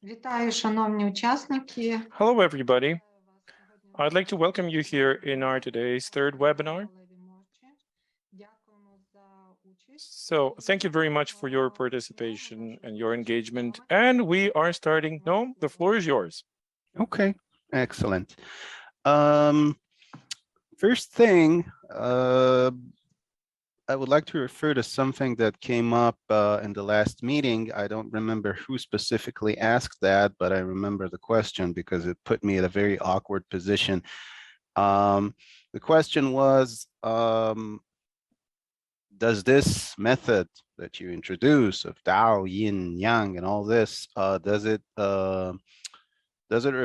Вітаю, шановні учасники. Hello, everybody. I'd like to welcome you here in our today's third webinar. So thank you very much for your participation and your engagement. And we are starting. Noam, the floor is yours. Okay, excellent. First thing, I would like to refer to something that came up in the last meeting. I don't remember who specifically asked that, but I remember the question because it put me in a very awkward position. The question was, does this method that you introduce of Tao, Yin, Yang, and all this, does it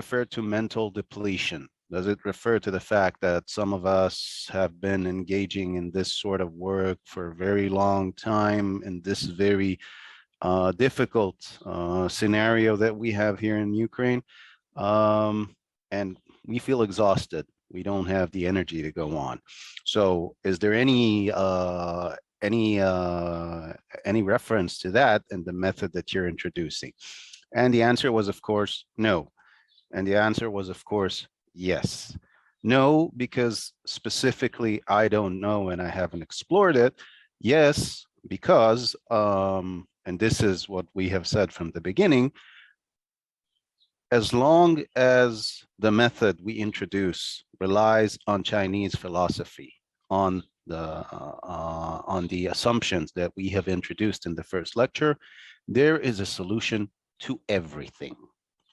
refer to mental depletion? Does it refer to the fact that some of us have been engaging in this sort of work for a very long time in this very difficult scenario that we have here in Ukraine? And we feel exhausted. We don't have the energy to go on. So is there any reference to that in the method that you're introducing? And the answer was, of course, no. And the answer was, of course, yes. No, because specifically, I don't know and I haven't explored it. Yes, because, and this is what we have said from the beginning, as long as the method we introduce relies on Chinese philosophy, on the assumptions that we have introduced in the first lecture, there is a solution to everything,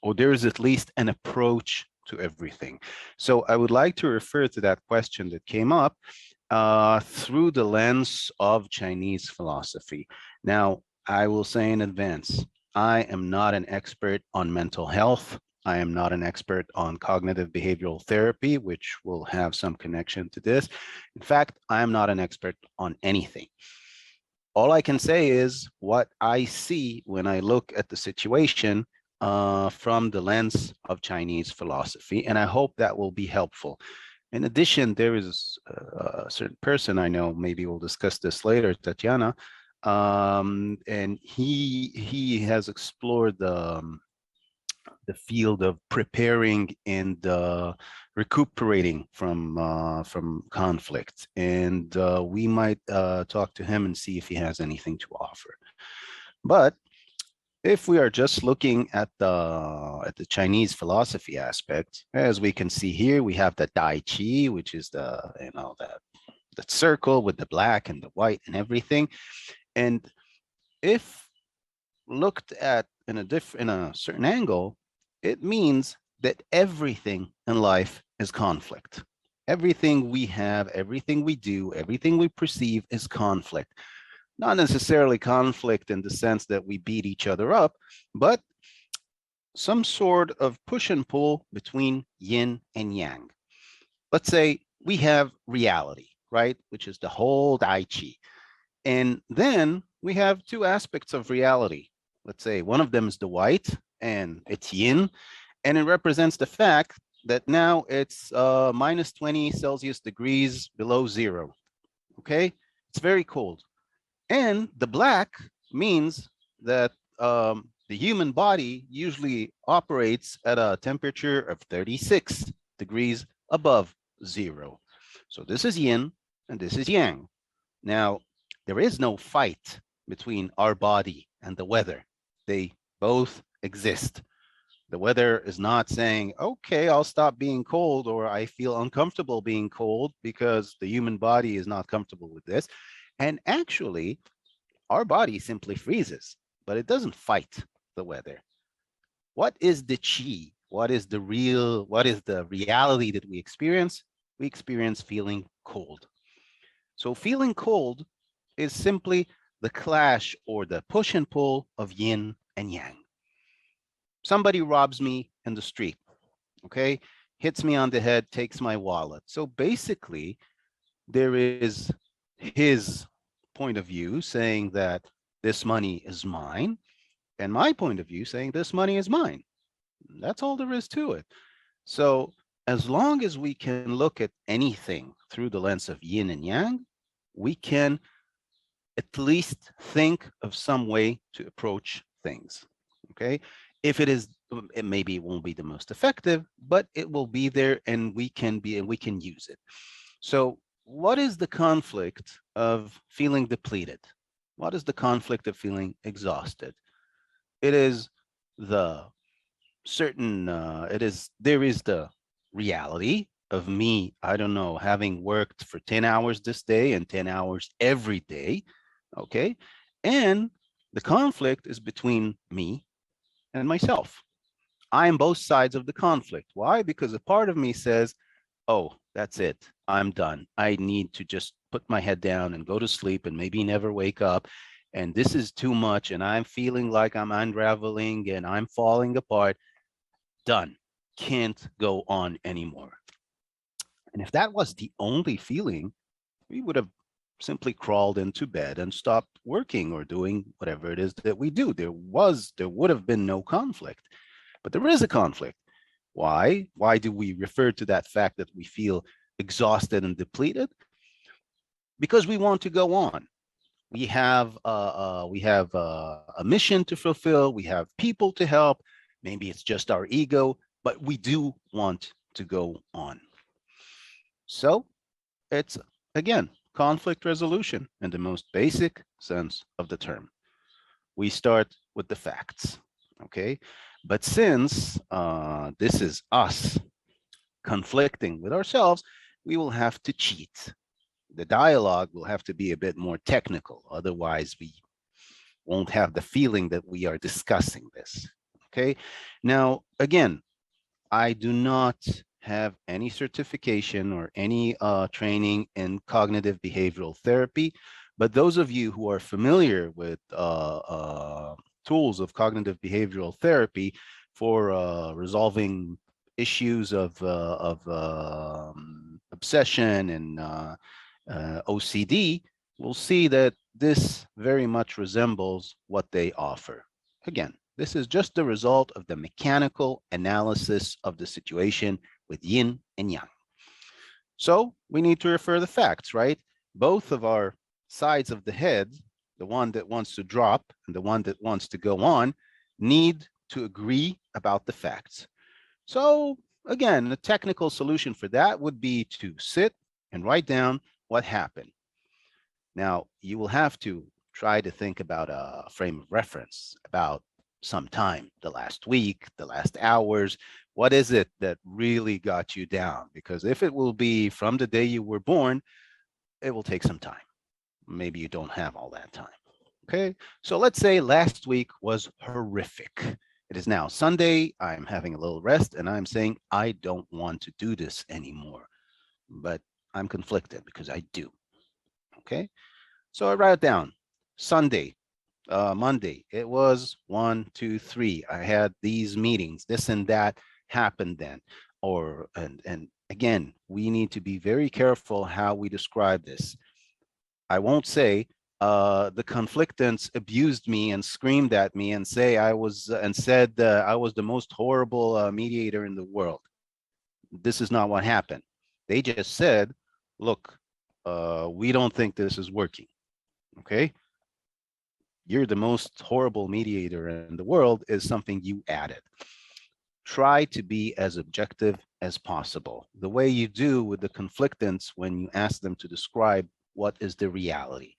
or there is at least an approach to everything. So I would like to refer to that question that came up through the lens of Chinese philosophy. Now, I will say in advance, I am not an expert on mental health. I am not an expert on cognitive behavioral therapy, which will have some connection to this. In fact, I am not an expert on anything. All I can say is what I see when I look at the situation from the lens of Chinese philosophy, and I hope that will be helpful. In addition, there is a certain person I know, maybe we'll discuss this later, Tatiana, and he has explored the field of preparing and recuperating from conflict, and we might talk to him and see if he has anything to offer. But if we are just looking at the Chinese philosophy aspect, as we can see here, we have the Tai Chi, which is the that circle with the black and the white and everything. And if looked at in a certain angle, it means that everything in life is conflict. Everything we have, everything we do, everything we perceive is conflict. Not necessarily conflict in the sense that we beat each other up, but some sort of push and pull between yin and yang. Let's say we have reality, right? Which is the whole Tai Chi. And then we have two aspects of reality. Let's say one of them is the white and it's yin, and it represents the fact that now it's minus 20 Celsius degrees below zero, okay? It's very cold. And the black means that the human body usually operates at a temperature of 36 degrees above zero. So this is yin and this is yang. Now, there is no fight between our body and the weather. They both exist. The weather is not saying, okay, I'll stop being cold, or I feel uncomfortable being cold, because the human body is not comfortable with this. And actually, our body simply freezes, but it doesn't fight the weather. What is the chi? What is the reality that we experience? We experience feeling cold. So feeling cold is simply the clash or the push and pull of yin and yang. Somebody robs me in the street, okay? Hits me on the head, takes my wallet. So basically, there is his point of view saying that this money is mine, and my point of view saying this money is mine. That's all there is to it. So as long as we can look at anything through the lens of yin and yang, we can at least think of some way to approach things, okay? If it is, it maybe it won't be the most effective, but it will be there and we can use it. So what is the conflict of feeling depleted? What is the conflict of feeling exhausted? It is the there is the reality of me, I don't know, having worked for 10 hours this day and 10 hours every day, okay? And the conflict is between me and myself. I am both sides of the conflict. Why? Because a part of me says, oh, that's it. I'm done. I need to just put my head down and go to sleep and maybe never wake up. And this is too much. And I'm feeling like I'm unraveling and I'm falling apart. Done. Can't go on anymore. And if that was the only feeling, we would have simply crawled into bed and stopped working or doing whatever it is that we do. There would have been no conflict, but there is a conflict. Why? Why do we refer to that fact that we feel exhausted and depleted? Because we want to go on. We have a mission to fulfill. We have people to help. Maybe it's just our ego, but we do want to go on. So it's, again, conflict resolution in the most basic sense of the term. We start with the facts, okay? But since this is us conflicting with ourselves, we will have to cheat. The dialogue will have to be a bit more technical. Otherwise, we won't have the feeling that we are discussing this, okay? Now, again, I do not have any certification or any training in cognitive behavioral therapy, but those of you who are familiar with tools of cognitive behavioral therapy for resolving issues of obsession and OCD will see that this very much resembles what they offer. Again, this is just the result of the mechanical analysis of the situation with yin and yang. So we need to refer the facts, right? Both of our sides of the head, the one that wants to drop and the one that wants to go on, need to agree about the facts. So again, the technical solution for that would be to sit and write down what happened. Now, you will have to try to think about a frame of reference, about some time, the last week, the last hours. What is it that really got you down? Because if it will be from the day you were born, it will take some time. Maybe you don't have all that time. Okay, so let's say last week was horrific. It is now Sunday. I'm having a little rest and I'm saying, I don't want to do this anymore, but I'm conflicted because I do. Okay, so I write it down. Sunday, Monday, it was 1, 2, 3. I had these meetings, this and that happened then. And again, we need to be very careful how we describe this. I won't say the conflictants abused me and screamed at me and said I was the most horrible mediator in the world. This is not what happened. They just said, look, we don't think this is working. Okay, you're the most horrible mediator in the world is something you added. Try to be as objective as possible, the way you do with the conflictants when you ask them to describe what is the reality.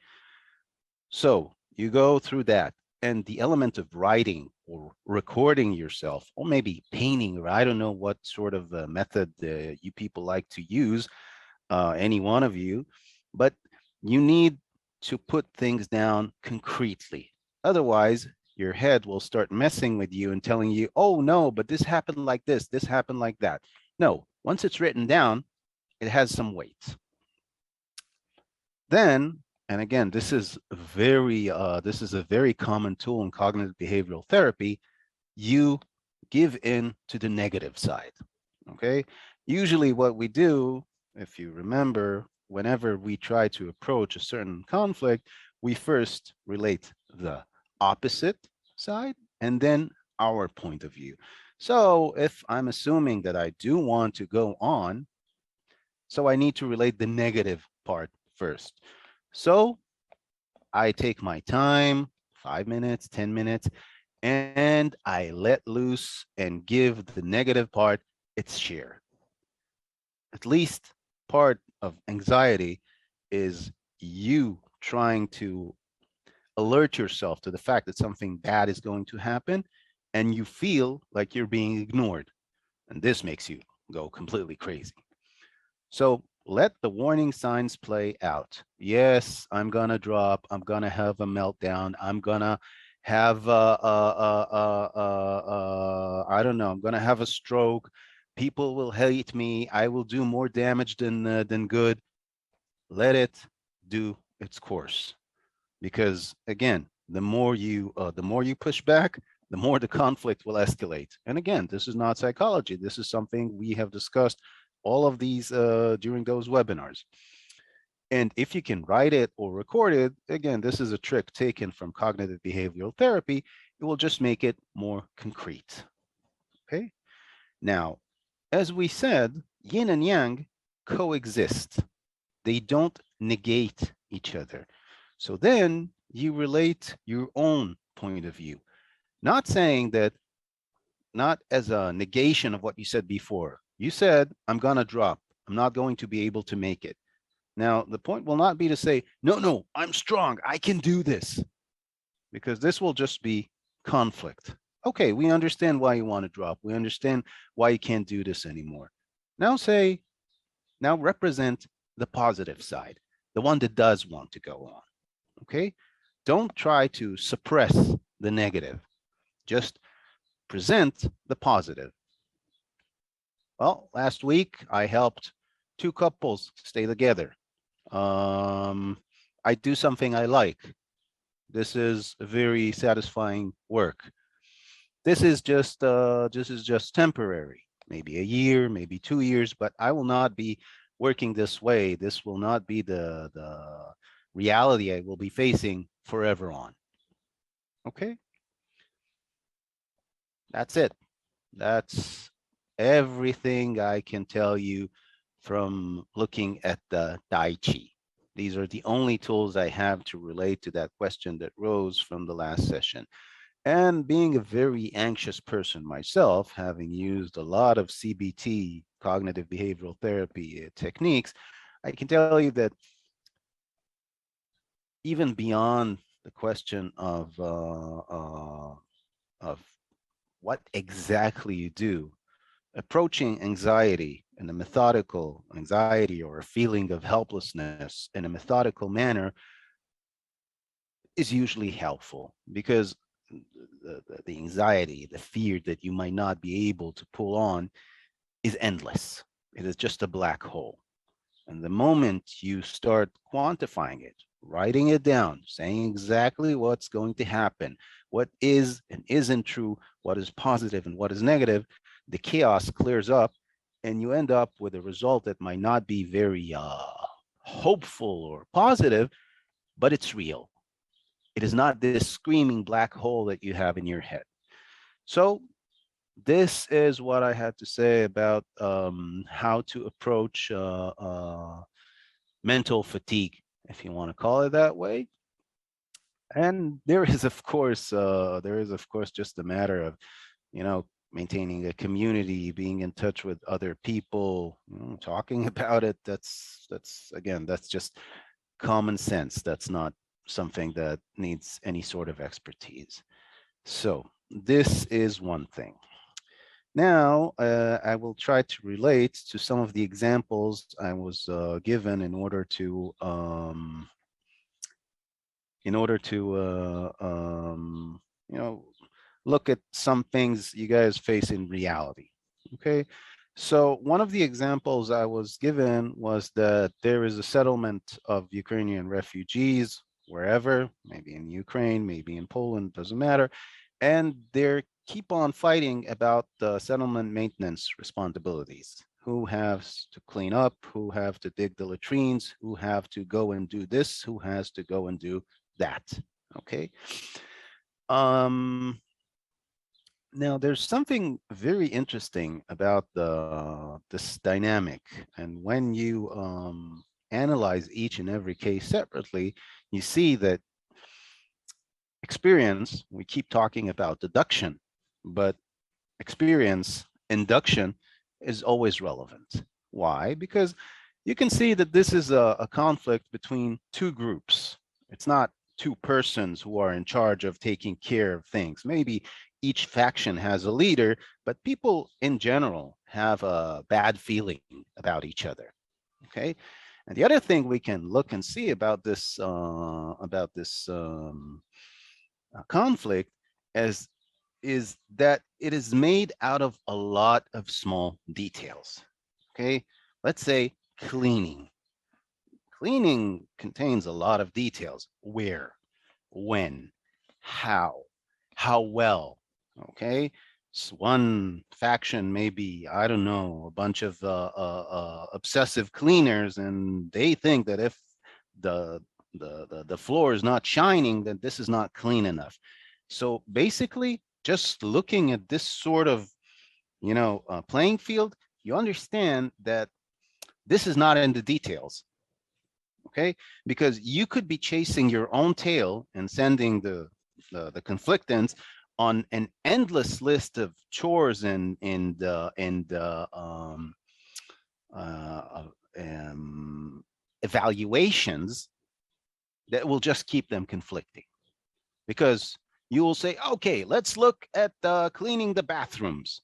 So you go through that, and the element of writing or recording yourself, or maybe painting, or I don't know what sort of method you people like to use, any one of you, but you need to put things down concretely. Otherwise, your head will start messing with you and telling you, oh no, but this happened like this happened like that. No, once it's written down, it has some weight. Then, and again, this is a very common tool in cognitive behavioral therapy, you give in to the negative side, okay? Usually what we do, if you remember, whenever we try to approach a certain conflict, we first relate the opposite side and then our point of view. So if I'm assuming that I do want to go on, so I need to relate the negative part first. So I take my time, 5 minutes, 10 minutes, and I let loose and give the negative part its share. At least part of anxiety is you trying to alert yourself to the fact that something bad is going to happen and you feel like you're being ignored. And this makes you go completely crazy. So let the warning signs play out. Yes, I'm gonna drop. I'm gonna have a meltdown. I'm gonna have I don't know. I'm gonna have a stroke. People will hate me. I will do more damage than good. Let it do its course, because again, the more you push back, the more the conflict will escalate. And again, this is not psychology. This is something we have discussed all of these during those webinars. And if you can write it or record it, again, this is a trick taken from cognitive behavioral therapy. It will just make it more concrete. Okay. Now, as we said, yin and yang coexist. They don't negate each other. So then you relate your own point of view, not saying that, not as a negation of what you said before. You said, I'm going to drop. I'm not going to be able to make it. Now, the point will not be to say, no, no, I'm strong. I can do this, because this will just be conflict. Okay, we understand why you want to drop. We understand why you can't do this anymore. Now say, now represent the positive side, the one that does want to go on. Okay, don't try to suppress the negative. Just present the positive. Well, last week I helped two couples stay together. I do something I like. This is very satisfying work. This is just temporary, maybe a year, maybe 2 years, but I will not be working this way. This will not be the reality I will be facing forever on. Okay, that's it. That's everything I can tell you from looking at the Tai Chi. These are the only tools I have to relate to that question that rose from the last session. And being a very anxious person myself, having used a lot of CBT, cognitive behavioral therapy techniques, I can tell you that even beyond the question of what exactly you do, approaching anxiety in a methodical anxiety or a feeling of helplessness in a methodical manner is usually helpful, because the anxiety, the fear that you might not be able to pull on is endless. It is just a black hole. And the moment you start quantifying it, writing it down, saying exactly what's going to happen, what is and isn't true, what is positive and what is negative, the chaos clears up and you end up with a result that might not be very hopeful or positive, but it's real. It is not this screaming black hole that you have in your head. So this is what I had to say about how to approach mental fatigue, if you want to call it that way. And there is, of course, just a matter of, maintaining a community, being in touch with other people, talking about it. That's again, that's just common sense. That's not something that needs any sort of expertise. So this is one thing. Now, I will try to relate to some of the examples I was given in order to look at some things you guys face in reality. Okay, so one of the examples I was given was that there is a settlement of Ukrainian refugees wherever, maybe in Ukraine, maybe in Poland, doesn't matter, and they're keep on fighting about the settlement maintenance responsibilities. Who has to clean up, who have to dig the latrines, who have to go and do this, who has to go and do that. Okay. Now there's something very interesting about this dynamic, and when you analyze each and every case separately, you see that experience, we keep talking about deduction, but experience, induction is always relevant. Why? Because you can see that this is a conflict between two groups. It's not two persons who are in charge of taking care of things. Maybe each faction has a leader, but people in general have a bad feeling about each other. Okay. And the other thing we can look and see about this conflict is that it is made out of a lot of small details. Okay, let's say cleaning. Cleaning contains a lot of details. Where, when, how well. Okay, so one faction may be, I don't know, a bunch of obsessive cleaners, and they think that if the floor is not shining, then this is not clean enough. So basically, just looking at this sort of, playing field, you understand that this is not in the details. Okay, because you could be chasing your own tail and sending the conflictants on an endless list of chores and evaluations that will just keep them conflicting. Because you will say, okay, let's look at cleaning the bathrooms.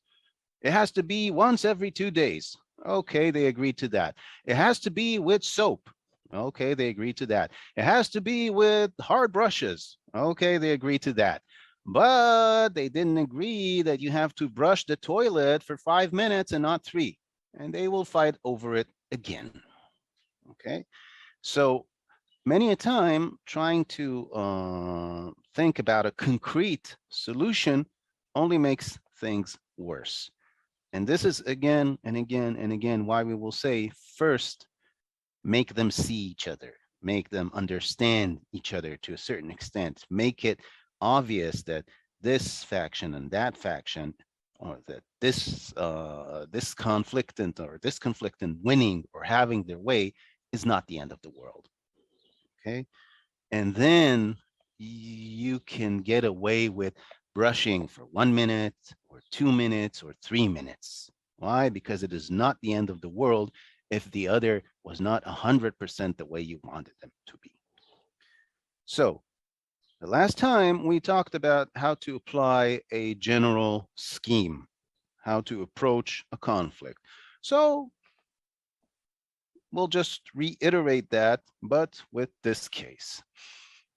It has to be once every 2 days. Okay, they agreed to that. It has to be with soap. Okay, they agreed to that. It has to be with hard brushes. Okay, they agreed to that. But they didn't agree that you have to brush the toilet for 5 minutes and not 3. And they will fight over it again. Okay, so many a time trying to think about a concrete solution only makes things worse. And this is again and again and again why we will say, first, make them see each other, make them understand each other to a certain extent, make it obvious that this faction and that faction, or that this conflictant or this conflictant winning or having their way is not the end of the world. Okay, and then you can get away with brushing for 1 minute or 2 minutes or 3 minutes. Why? Because it is not the end of the world if the other was not 100% the way you wanted them to be. So the last time we talked about how to apply a general scheme, how to approach a conflict. So we'll just reiterate that, but with this case.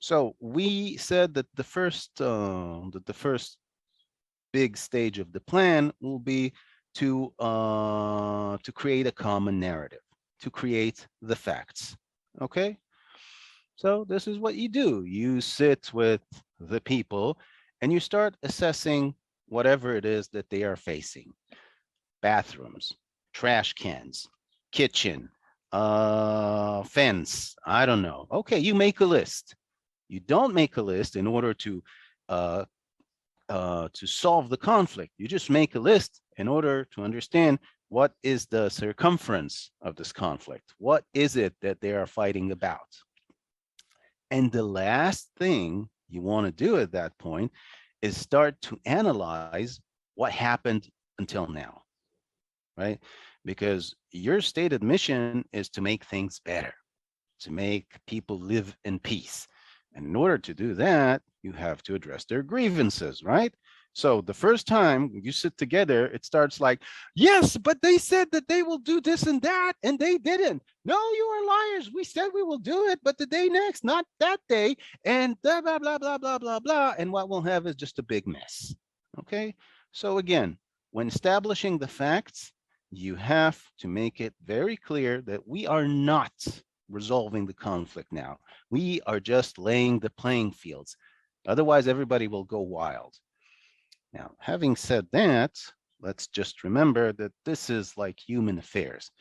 So we said that the first big stage of the plan will be to create a common narrative, to create the facts. Okay, so this is what you do. You sit with the people and you start assessing whatever it is that they are facing: bathrooms, trash cans, kitchen, fence, I don't know. Okay, you make a list. You don't make a list in order to solve the conflict. You just make a list in order to understand what is the circumference of this conflict. What is it that they are fighting about? And the last thing you want to do at that point is start to analyze what happened until now, right? Because your stated mission is to make things better, to make people live in peace. And in order to do that, you have to address their grievances, right? So the first time you sit together, it starts like, yes, but they said that they will do this and that, and they didn't. No, you are liars. We said we will do it, but the day next, not that day, and blah, blah, blah, blah, blah, blah, blah. And what we'll have is just a big mess. Okay. So again, when establishing the facts, you have to make it very clear that we are not resolving the conflict now. We are just laying the playing fields. Otherwise, everybody will go wild. Now, having said that, let's just remember that this is like human affairs.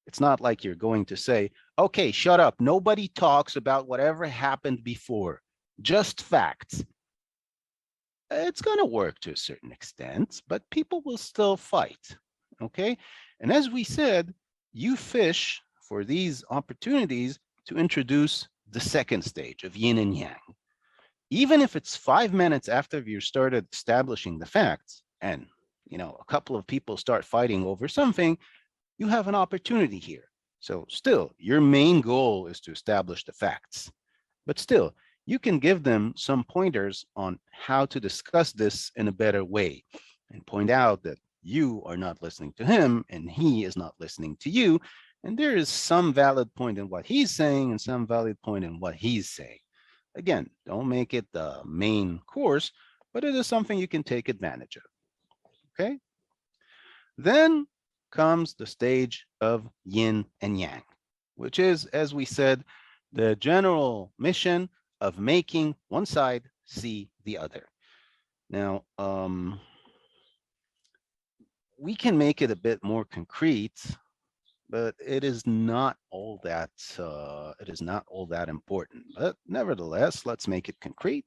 It's not like you're going to say, okay, shut up. Nobody talks about whatever happened before, just facts. It's going to work to a certain extent, but people will still fight. Okay. And as we said, you fish for these opportunities to introduce the second stage of yin and yang. even if it's 5 minutes after you started establishing the facts, and a couple of people start fighting over something, you have an opportunity here. So still, your main goal is to establish the facts, but still, you can give them some pointers on how to discuss this in a better way and point out that you are not listening to him and he is not listening to you. And there is some valid point in what he's saying and some valid point in what he's saying. Again, don't make it the main course, but it is something you can take advantage of. Okay. Then comes the stage of yin and yang, which is, as we said, the general mission of making one side see the other. Now, we can make it a bit more concrete, but it is not all that important. But nevertheless, let's make it concrete.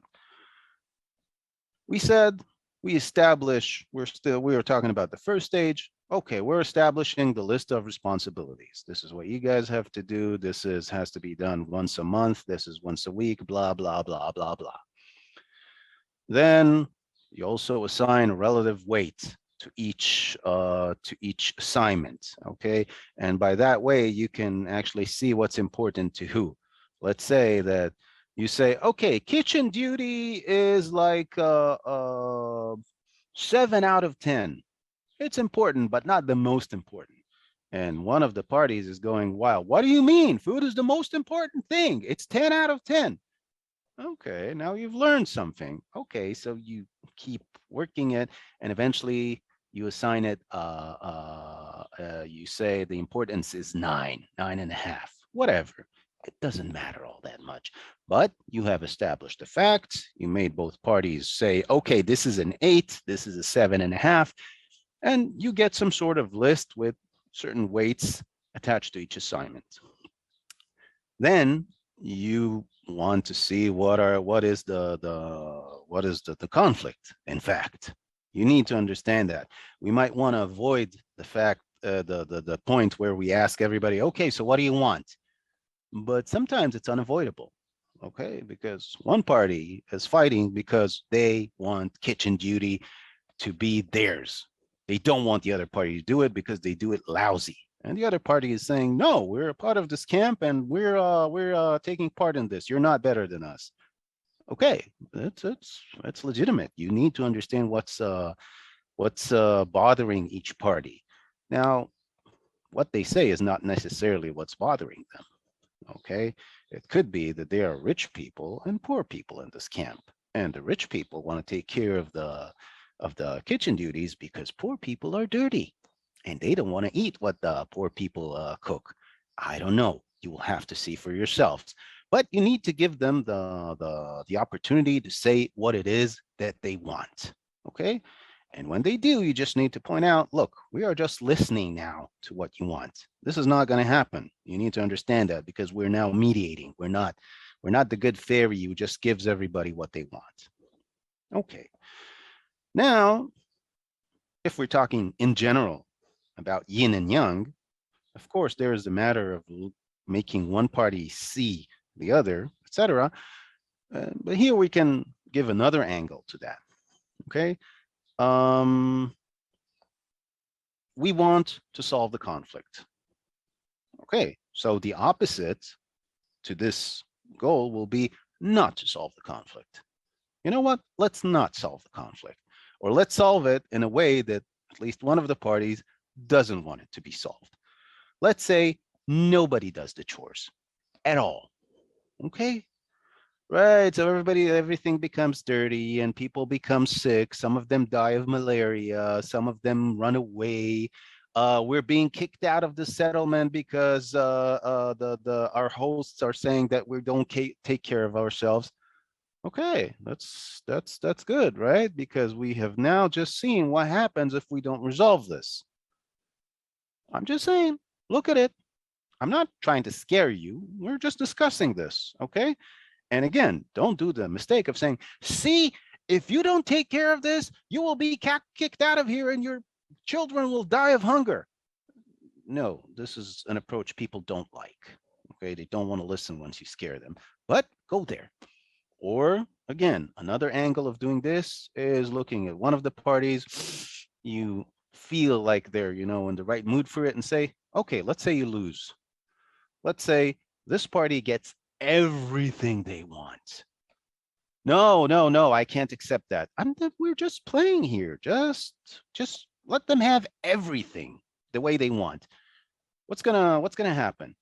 We said we were talking about the first stage. Okay, we're establishing the list of responsibilities. This is what you guys have to do. Has to be done once a month. This is once a week, blah, blah, blah, blah, blah. Then you also assign a relative weight to each assignment, okay? And by that way, you can actually see what's important to who. Let's say that you say, okay, kitchen duty is like 7 out of 10. It's important, but not the most important. And one of the parties is going, wow, what do you mean? Food is the most important thing. It's 10 out of 10. Okay, now you've learned something. Okay, so you keep working it, and eventually you assign it, you say the importance is 9.5, whatever. It doesn't matter all that much. But you have established the facts. You made both parties say, okay, this is an 8, this is a 7.5. And you get some sort of list with certain weights attached to each assignment. Then you want to see what is the conflict. In fact, you need to understand that. We might want to avoid the fact, the point where we ask everybody, okay, so what do you want? But sometimes it's unavoidable, okay? Because one party is fighting because they want kitchen duty to be theirs. They don't want the other party to do it because they do it lousy. And the other party is saying, no, we're a part of this camp and we're taking part in this. You're not better than us. Okay, that's legitimate. You need to understand what's bothering each party. Now, what they say is not necessarily what's bothering them. Okay, it could be that there are rich people and poor people in this camp, and the rich people want to take care of the kitchen duties because poor people are dirty and they don't want to eat what the poor people cook. I don't know. You will have to see for yourselves. But you need to give them the opportunity to say what it is that they want. Okay. And when they do, you just need to point out, look, we are just listening now to what you want. This is not going to happen. You need to understand that because we're now mediating. We're not the good fairy who just gives everybody what they want. Okay. Now, if we're talking in general about yin and yang, of course, there is the matter of making one party see the other, etc. But here we can give another angle to that. Okay. We want to solve the conflict. Okay, so the opposite to this goal will be not to solve the conflict. You know what? Let's not solve the conflict, or let's solve it in a way that at least one of the parties doesn't want it to be solved. Let's say nobody does the chores at all. Okay, right, so everything becomes dirty and people become sick. Some of them die of malaria. Some of them run away. We're being kicked out of the settlement because our hosts are saying that we don't take care of ourselves. Okay, that's good, right? Because we have now just seen what happens if we don't resolve this. I'm just saying, look at it. I'm not trying to scare you. We're just discussing this, okay? And again, don't do the mistake of saying, see, if you don't take care of this, you will be kicked out of here and your children will die of hunger. No, this is an approach people don't like. Okay, they don't want to listen once you scare them, but go there. Or again, another angle of doing this is looking at one of the parties. You feel like they're, in the right mood for it and say, okay, let's say you lose. Let's say this party gets everything they want. No, no, no, I can't accept that. We're just playing here. Just let them have everything the way they want. What's gonna happen?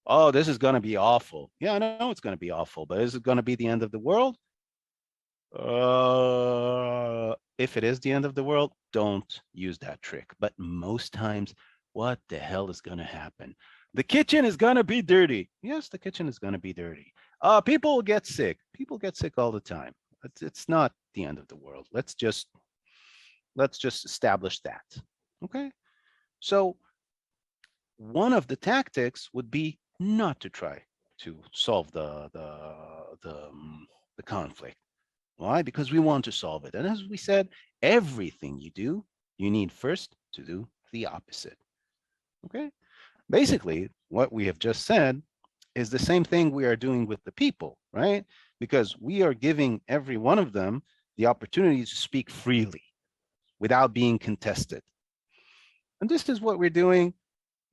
Oh, this is gonna be awful. Yeah, I know it's gonna be awful, but is it gonna be the end of the world? If it is the end of the world, don't use that trick. But most times, what the hell is gonna happen? The kitchen is gonna be dirty. Yes, the kitchen is gonna be dirty. People will get sick. People get sick all the time. It's not the end of the world. Let's just establish that. Okay. So one of the tactics would be not to try to solve the conflict. Why? Because we want to solve it. And as we said, everything you do, you need first to do the opposite. Okay. Basically, what we have just said is the same thing we are doing with the people, right? Because we are giving every one of them the opportunity to speak freely without being contested. And this is what we're doing,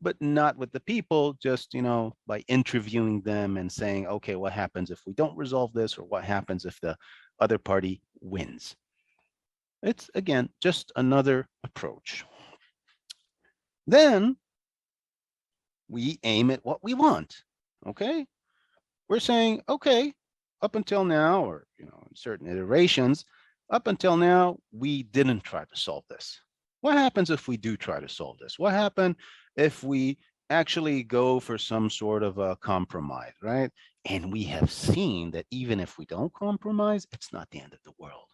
but not with the people, just, by interviewing them and saying, okay, what happens if we don't resolve this, or what happens if the other party wins? It's, again, just another approach. Then we aim at what we want, okay? We're saying, okay, up until now, or, in certain iterations, up until now, we didn't try to solve this. What happens if we do try to solve this? What happens if we actually go for some sort of a compromise, right? And we have seen that even if we don't compromise, it's not the end of the world.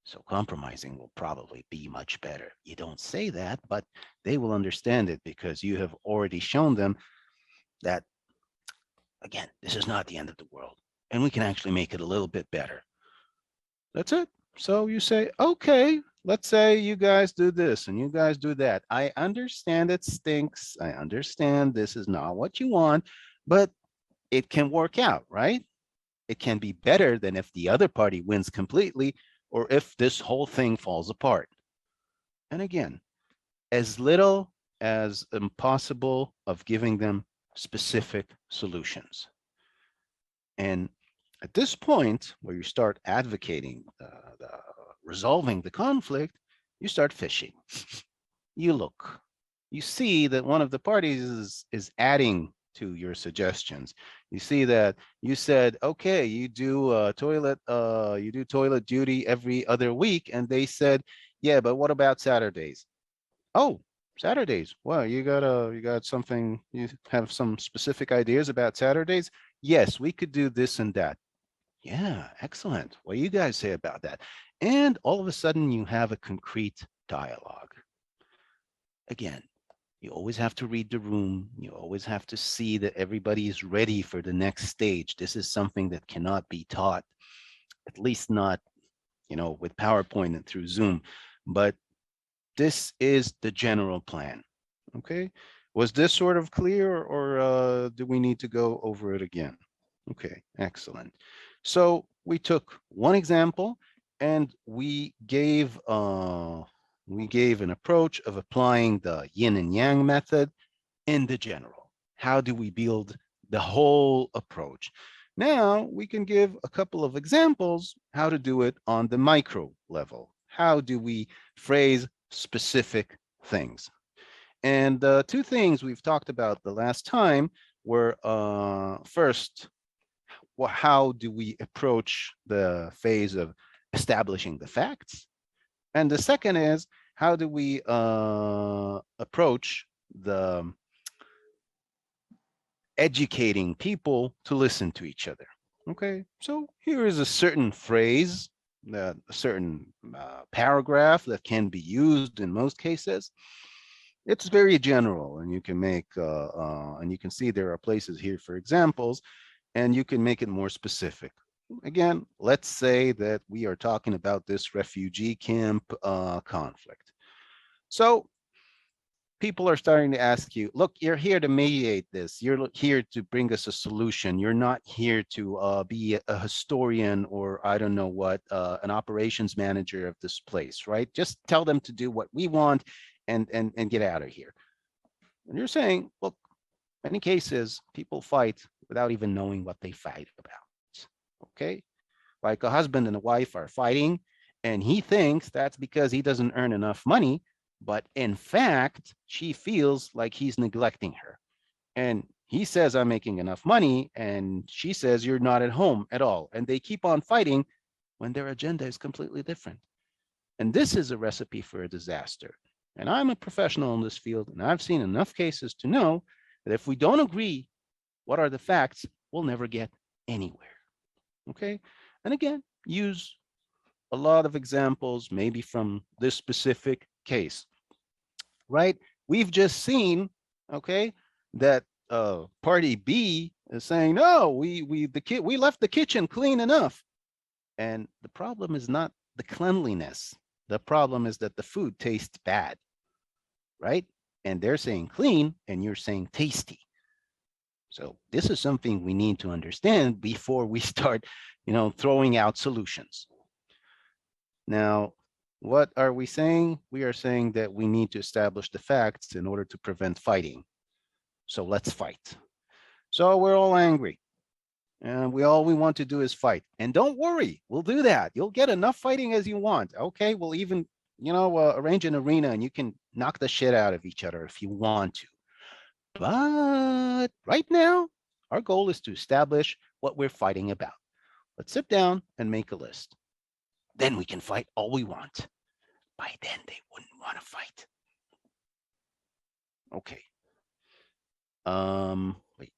So compromising will probably be much better. You don't say that, but they will understand it because you have already shown them that, again, this is not the end of the world, and we can actually make it a little bit better. That's it. So you say, okay, let's say you guys do this and you guys do that. I understand it stinks. I understand this is not what you want, but it can work out, right? It can be better than if the other party wins completely or if this whole thing falls apart. And again, as little as impossible of giving them specific solutions. And at this point, where you start advocating resolving the conflict, you start fishing. You look, you see that one of the parties is adding to your suggestions. You see that you said, okay, you do toilet duty every other week, and they said, yeah, but what about Saturdays? Oh, Saturdays. Well, you got something, you have some specific ideas about Saturdays? Yes, we could do this and that. Yeah, excellent. What do you guys say about that? And all of a sudden you have a concrete dialogue. Again, you always have to read the room. You always have to see that everybody is ready for the next stage. This is something that cannot be taught, at least not, with PowerPoint and through Zoom. But this is the general plan. Okay. Was this sort of clear, or do we need to go over it again? Okay, excellent. So we took one example and we gave an approach of applying the yin and yang method in the general. How do we build the whole approach? Now we can give a couple of examples how to do it on the micro level. How do we phrase specific things? And two things we've talked about the last time were first, how do we approach the phase of establishing the facts? And the second is, how do we approach the educating people to listen to each other? Okay, so here is a certain phrase, a certain paragraph that can be used in most cases. It's very general, and you can make, and you can see there are places here for examples, and you can make it more specific. Again, let's say that we are talking about this refugee camp conflict. So people are starting to ask you, look, you're here to mediate this. You're here to bring us a solution. You're not here to be a historian or I don't know what, an operations manager of this place, right? Just tell them to do what we want and get out of here. And you're saying, look, many cases people fight without even knowing what they fight about. Okay, like a husband and a wife are fighting, and he thinks that's because he doesn't earn enough money, but in fact, she feels like he's neglecting her. And he says, I'm making enough money, and she says, you're not at home at all. And they keep on fighting when their agenda is completely different. And this is a recipe for a disaster. And I'm a professional in this field, and I've seen enough cases to know that if we don't agree what are the facts, we'll never get anywhere. Okay. And again, use a lot of examples, maybe from this specific case, right? We've just seen, okay, that party B is saying, no, we left the kitchen clean enough. And the problem is not the cleanliness. The problem is that the food tastes bad, right? And they're saying clean and you're saying tasty. So this is something we need to understand before we start, throwing out solutions. Now, what are we saying? We are saying that we need to establish the facts in order to prevent fighting. So let's fight. So we're all angry. And all we want to do is fight. And don't worry, we'll do that. You'll get enough fighting as you want. Okay, we'll even, arrange an arena and you can knock the shit out of each other if you want to. But right now, our goal is to establish what we're fighting about. Let's sit down and make a list. Then we can fight all we want. By then, they wouldn't want to fight. Okay. Wait.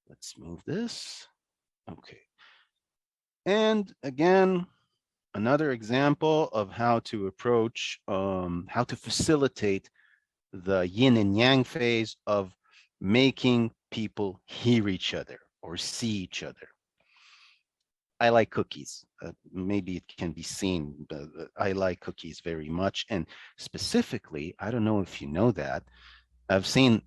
Let's move this. Okay. And again, another example of how to approach, how to facilitate the yin and yang phase of making people hear each other or see each other. I like cookies. Maybe it can be seen, but I like cookies very much. And specifically, I don't know if you know that, I've seen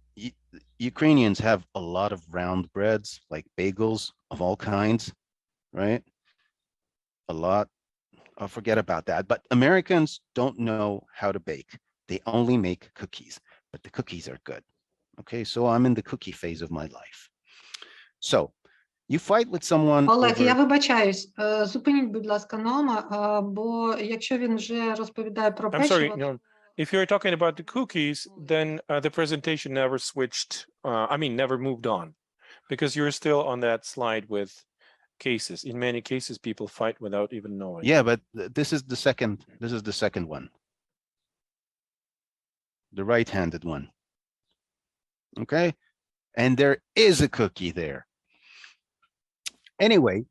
Ukrainians have a lot of round breads, like bagels of all kinds, right? A lot. I'll forget about that. But Americans don't know how to bake. They only make cookies, but the cookies are good. Okay, so I'm in the cookie phase of my life. So you fight with someone Олег, я over... вибачаюсь. Зупиніть, будь ласка, Нома, бо якщо він вже розповідає про I'm sorry, печиво... no. If you're talking about the cookies, then the presentation never switched, never moved on, because you're still on that slide with cases. In many cases, people fight without even knowing. Yeah, but this is the second one. The right-handed one. Okay, and there is a cookie there. Anyway,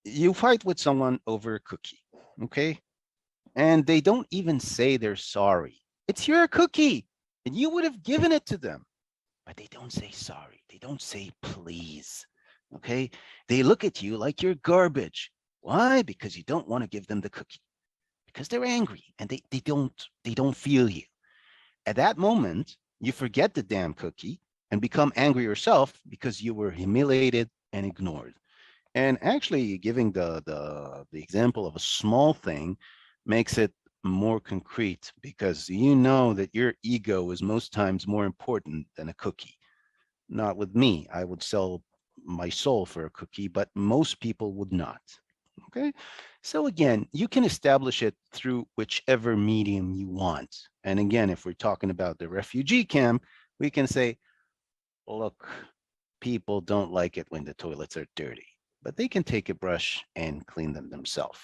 you fight with someone over a cookie, okay? And they don't even say they're sorry. It's your cookie, and you would have given it to them. But they don't say sorry. They don't say please, okay? They look at you like you're garbage. Why? Because you don't want to give them the cookie. Because they're angry, and they don't feel you. At that moment, you forget the damn cookie and become angry yourself because you were humiliated and ignored. And actually giving the example of a small thing makes it more concrete, because you know that your ego is most times more important than a cookie. Not with me. I would sell my soul for a cookie, but most people would not. Okay, so again, you can establish it through whichever medium you want. And again, if we're talking about the refugee camp, we can say, look, people don't like it when the toilets are dirty, but they can take a brush and clean them themselves.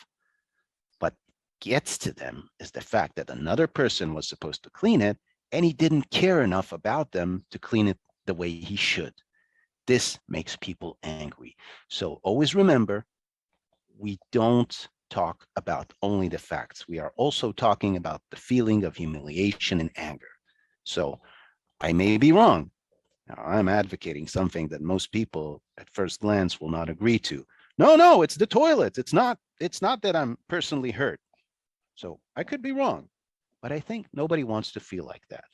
What gets to them is the fact that another person was supposed to clean it, and he didn't care enough about them to clean it the way he should. This makes people angry. So always remember, we don't talk about only the facts. We are also talking about the feeling of humiliation and anger. So I may be wrong. Now, I'm advocating something that most people at first glance will not agree to. No, it's the toilet. It's not that I'm personally hurt. So I could be wrong, but I think nobody wants to feel like that.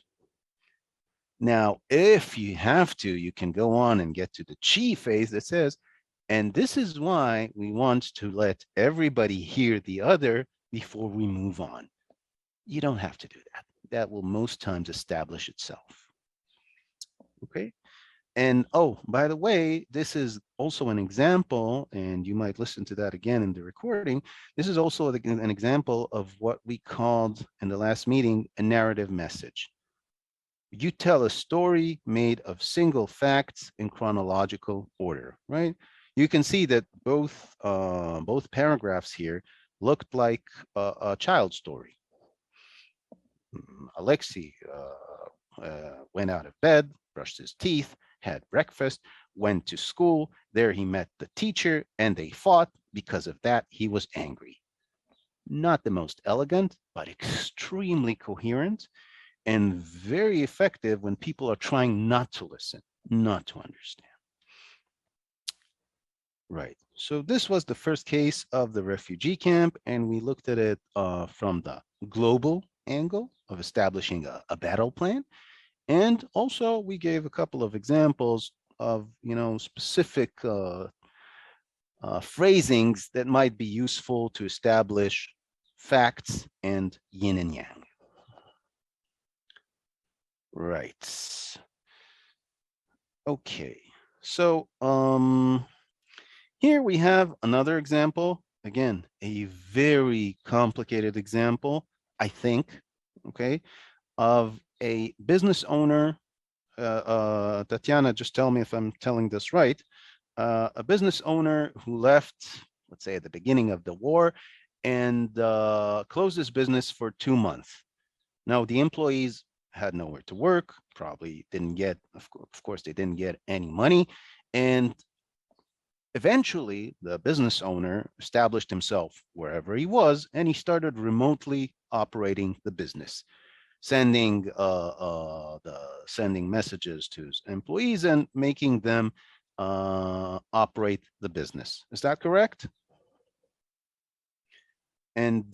Now, if you have to, you can go on and get to the chi phase that says, and this is why we want to let everybody hear the other before we move on. You don't have to do that. That will most times establish itself. Okay. And oh, by the way, this is also an example, and you might listen to that again in the recording. This is also an example of what we called in the last meeting a narrative message. You tell a story made of single facts in chronological order, right? You can see that both paragraphs here looked like a child story. Alexei went out of bed, brushed his teeth, had breakfast, went to school. There he met the teacher and they fought. Because of that, he was angry. Not the most elegant, but extremely coherent and very effective when people are trying not to listen, not to understand. Right. So this was the first case of the refugee camp, and we looked at it from the global angle of establishing a battle plan. And also we gave a couple of examples of, specific phrasings that might be useful to establish facts and yin and yang. Right. Okay. So here we have another example. Again, a very complicated example, I think, okay, of a business owner. Tatiana, just tell me if I'm telling this right. A business owner who left, let's say at the beginning of the war, and closed his business for 2 months. Now, the employees had nowhere to work, probably didn't get, of course, they didn't get any money. And eventually, the business owner established himself wherever he was, and he started remotely operating the business, sending messages to his employees and making them operate the business. Is that correct? And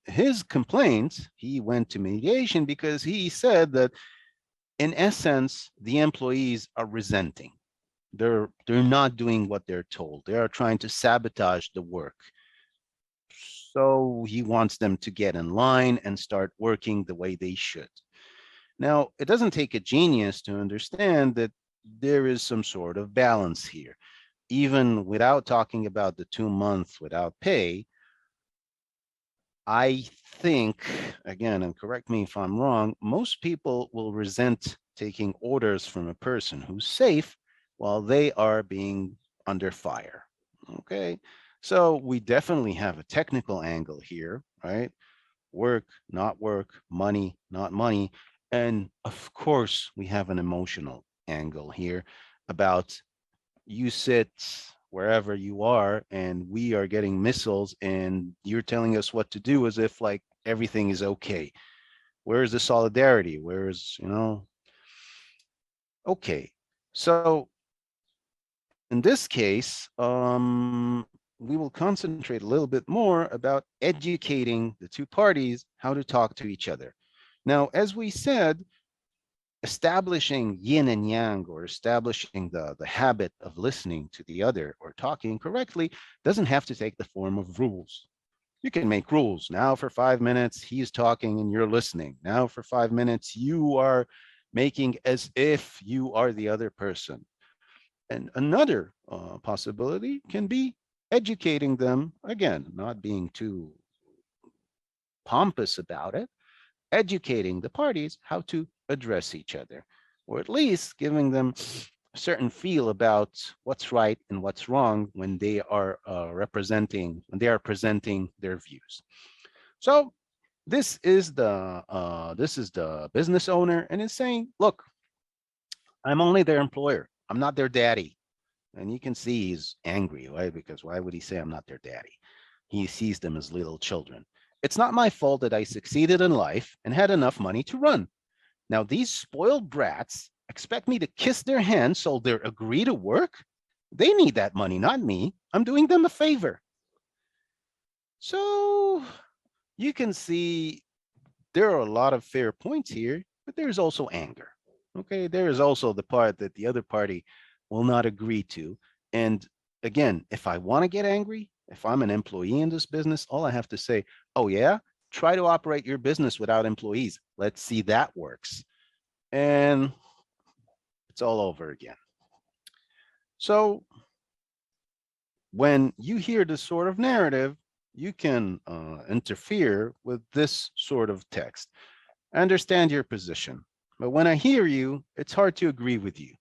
his complaint, he went to mediation because he said that, in essence, the employees are resenting. They're not doing what they're told. They are trying to sabotage the work. So he wants them to get in line and start working the way they should. Now, it doesn't take a genius to understand that there is some sort of balance here. Even without talking about the 2 months without pay, I think, again, and correct me if I'm wrong, most people will resent taking orders from a person who's safe while they are being under fire. Okay, so we definitely have a technical angle here, right? Work, not work, money, not money. And of course, we have an emotional angle here about you sit wherever you are and we are getting missiles and you're telling us what to do as if like everything is okay. Where's the solidarity? Where's, okay. So in this case, we will concentrate a little bit more about educating the two parties how to talk to each other. Now, as we said, establishing yin and yang, or establishing the habit of listening to the other or talking correctly, doesn't have to take the form of rules. You can make rules. Now for 5 minutes, he's talking and you're listening. Now for 5 minutes, you are making as if you are the other person. And another possibility can be educating them, again, not being too pompous about it, educating the parties how to address each other, or at least giving them a certain feel about what's right and what's wrong when they are presenting their views. So this is the business owner, and is saying, look, I'm only their employer. I'm not their daddy. And you can see he's angry, right? Because why would he say I'm not their daddy? He sees them as little children. It's not my fault that I succeeded in life and had enough money to run. Now, these spoiled brats expect me to kiss their hand so they'll agree to work? They need that money, not me. I'm doing them a favor. So you can see there are a lot of fair points here, but there's also anger. Okay, there is also the part that the other party will not agree to. And again, if I want to get angry, if I'm an employee in this business, all I have to say, oh yeah, try to operate your business without employees. Let's see that works. And it's all over again. So when you hear this sort of narrative, you can interfere with this sort of text. I understand your position, but when I hear you, it's hard to agree with you.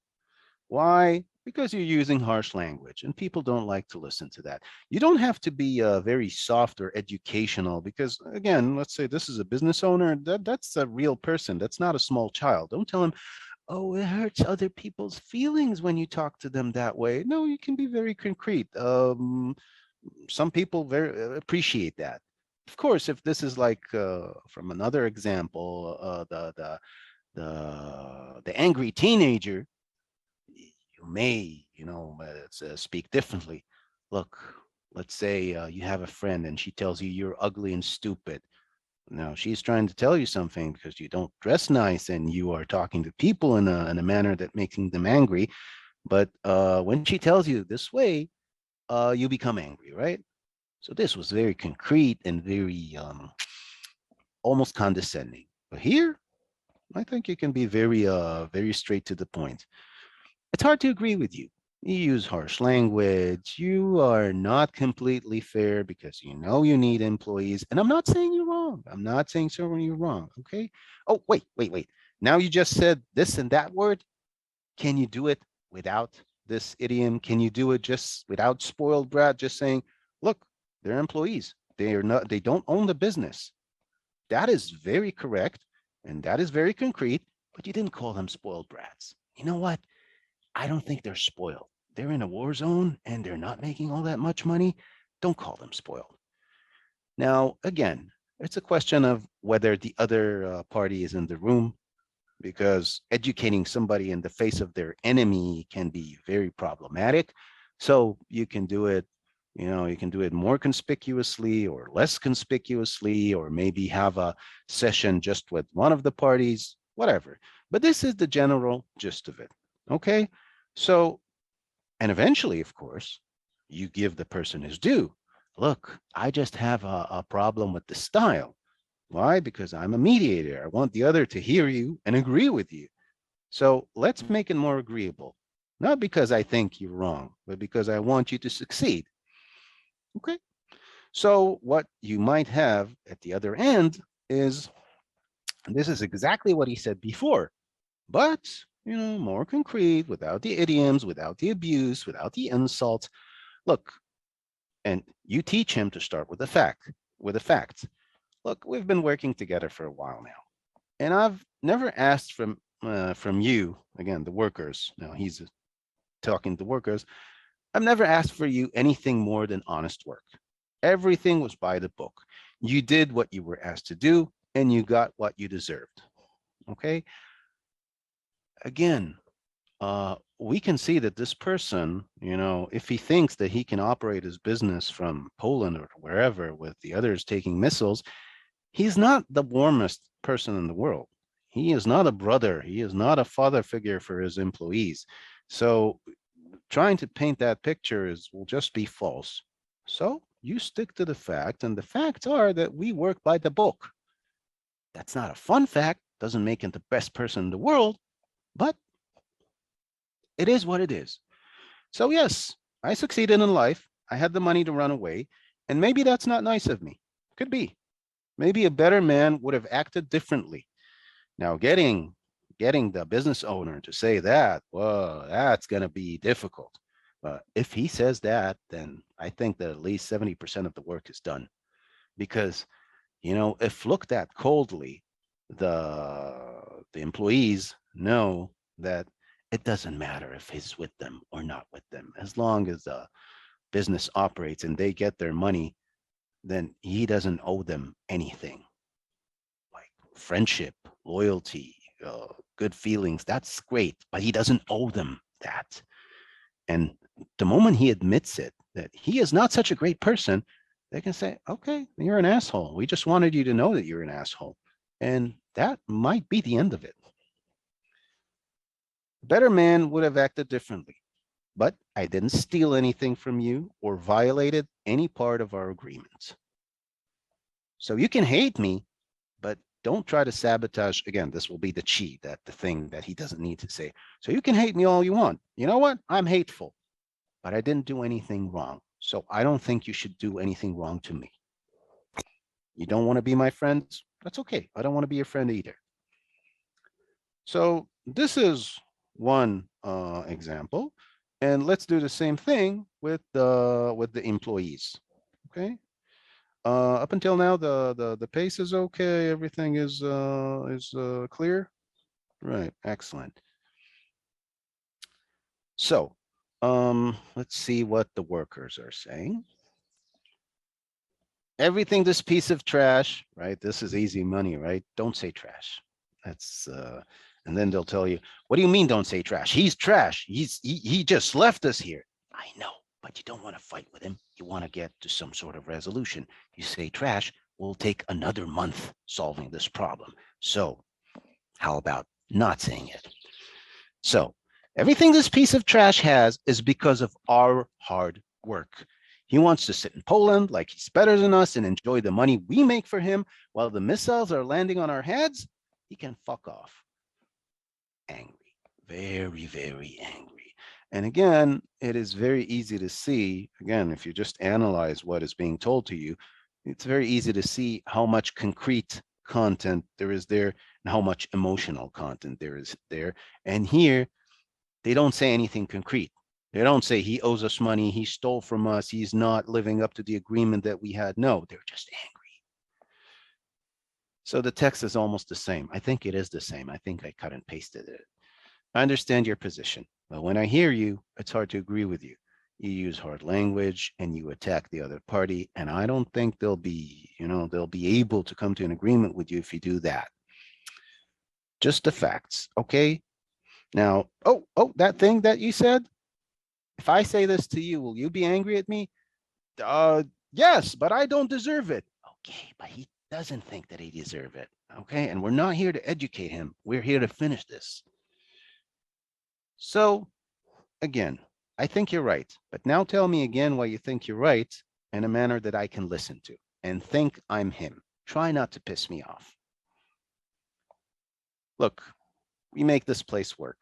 Why? Because you're using harsh language and people don't like to listen to that. You don't have to be very soft or educational because, again, let's say this is a business owner. That's a real person. That's not a small child. Don't tell him, oh, it hurts other people's feelings when you talk to them that way. No, you can be very concrete. Some people very appreciate that. Of course, if this is like from another example, the angry teenager, you may, speak differently. Look, let's say you have a friend and she tells you you're ugly and stupid. Now she's trying to tell you something because you don't dress nice and you are talking to people in a manner that making them angry. But when she tells you this way, you become angry, right? So this was very concrete and very almost condescending. But here, I think you can be very straight to the point. It's hard to agree with you. You use harsh language. You are not completely fair because you know you need employees. And I'm not saying you're wrong. I'm not saying you're wrong. Okay. Oh, wait. Now you just said this and that word. Can you do it without this idiom? Can you do it just without spoiled brat? Just saying, look, they're employees. They don't own the business. That is very correct. And that is very concrete, but you didn't call them spoiled brats. You know what? I don't think they're spoiled. They're in a war zone and they're not making all that much money. Don't call them spoiled. Now, again, it's a question of whether the other party is in the room, because educating somebody in the face of their enemy can be very problematic. So you can do it, you can do it more conspicuously or less conspicuously, or maybe have a session just with one of the parties, whatever. But this is the general gist of it. Okay, so, and eventually, of course, you give the person his due. Look, I just have a problem with the style. Why? Because I'm a mediator. I want the other to hear you and agree with you. So let's make it more agreeable. Not because I think you're wrong, but because I want you to succeed. Okay, so what you might have at the other end is, this is exactly what he said before, but more concrete, without the idioms, without the abuse, without the insults. Look, and you teach him to start with a fact, with a fact. Look, we've been working together for a while now, and I've never asked from you, again, the workers. Now he's talking to workers. I've never asked for you anything more than honest work. Everything was by the book. You did what you were asked to do, and you got what you deserved. Okay. Again, we can see that this person, if he thinks that he can operate his business from Poland or wherever with the others taking missiles, he's not the warmest person in the world. He is not a brother. He is not a father figure for his employees. So trying to paint that picture will just be false. So you stick to the fact, and the facts are that we work by the book. That's not a fun fact, doesn't make him the best person in the world, but it is what it is. So yes, I succeeded in life. I had the money to run away, and maybe that's not nice of me. Could be. Maybe a better man would have acted differently. Now, getting the business owner to say that, well, that's going to be difficult. But if he says that, then I think that at least 70% of the work is done. Because, if looked at coldly, the employees know that it doesn't matter if he's with them or not with them. As long as the business operates and they get their money, then he doesn't owe them anything. Like friendship, loyalty, good feelings, that's great, but he doesn't owe them that. And the moment he admits it, that he is not such a great person, they can say, okay, you're an asshole. We just wanted you to know that you're an asshole. And that might be the end of it. A better man would have acted differently, but I didn't steal anything from you or violated any part of our agreement. So you can hate me, but don't try to sabotage. Again, this will be the cheat, that the thing that he doesn't need to say. So you can hate me all you want. You know what? I'm hateful, but I didn't do anything wrong. So I don't think you should do anything wrong to me. You don't want to be my friend? That's okay. I don't want to be your friend either. So this is one example. And let's do the same thing with the employees. Okay. Up until now, the pace is okay. Everything is clear. Right. Excellent. So let's see what the workers are saying. Everything this piece of trash, right? This is easy money, right? Don't say trash. That's and then they'll tell you, what do you mean don't say trash? He's trash. He just left us here. I know, but you don't want to fight with him. You want to get to some sort of resolution. You say trash, we'll take another month solving this problem. So how about not saying it? So everything this piece of trash has is because of our hard work. He wants to sit in Poland like he's better than us and enjoy the money we make for him while the missiles are landing on our heads. He can fuck off. Angry, very, very angry. And again, it is very easy to see, again, if you just analyze what is being told to you, it's very easy to see how much concrete content there is there and how much emotional content there is there. And here, they don't say anything concrete. They don't say he owes us money, he stole from us, he's not living up to the agreement that we had. No, they're just angry. So the text is almost the same. I think it is the same. I think I cut and pasted it. I understand your position, but when I hear you, it's hard to agree with you. You use hard language and you attack the other party, and I don't think they'll be able to come to an agreement with you if you do that. Just the facts, okay? Now, that thing that you said, if I say this to you, will you be angry at me? Yes, but I don't deserve it. Okay, but he doesn't think that he deserves it. Okay, and we're not here to educate him. We're here to finish this. So, again, I think you're right. But now tell me again why you think you're right in a manner that I can listen to and think I'm him. Try not to piss me off. Look, we make this place work.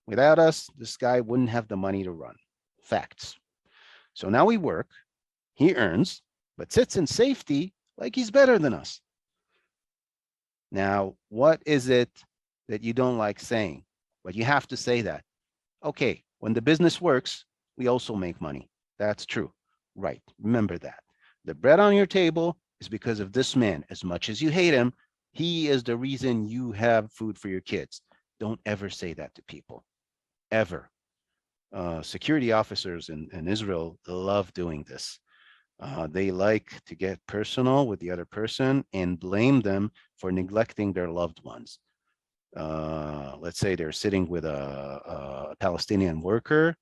Without us, this guy wouldn't have the money to run. Facts. So now we work, he earns, but sits in safety like he's better than us. Now, what is it that you don't like saying? But you have to say that. Okay, when the business works, we also make money. That's true. Right, remember that. The bread on your table is because of this man. As much as you hate him, he is the reason you have food for your kids. Don't ever say that to people, ever. Security officers in Israel love doing this. They like to get personal with the other person and blame them for neglecting their loved ones. Let's say they're sitting with a Palestinian worker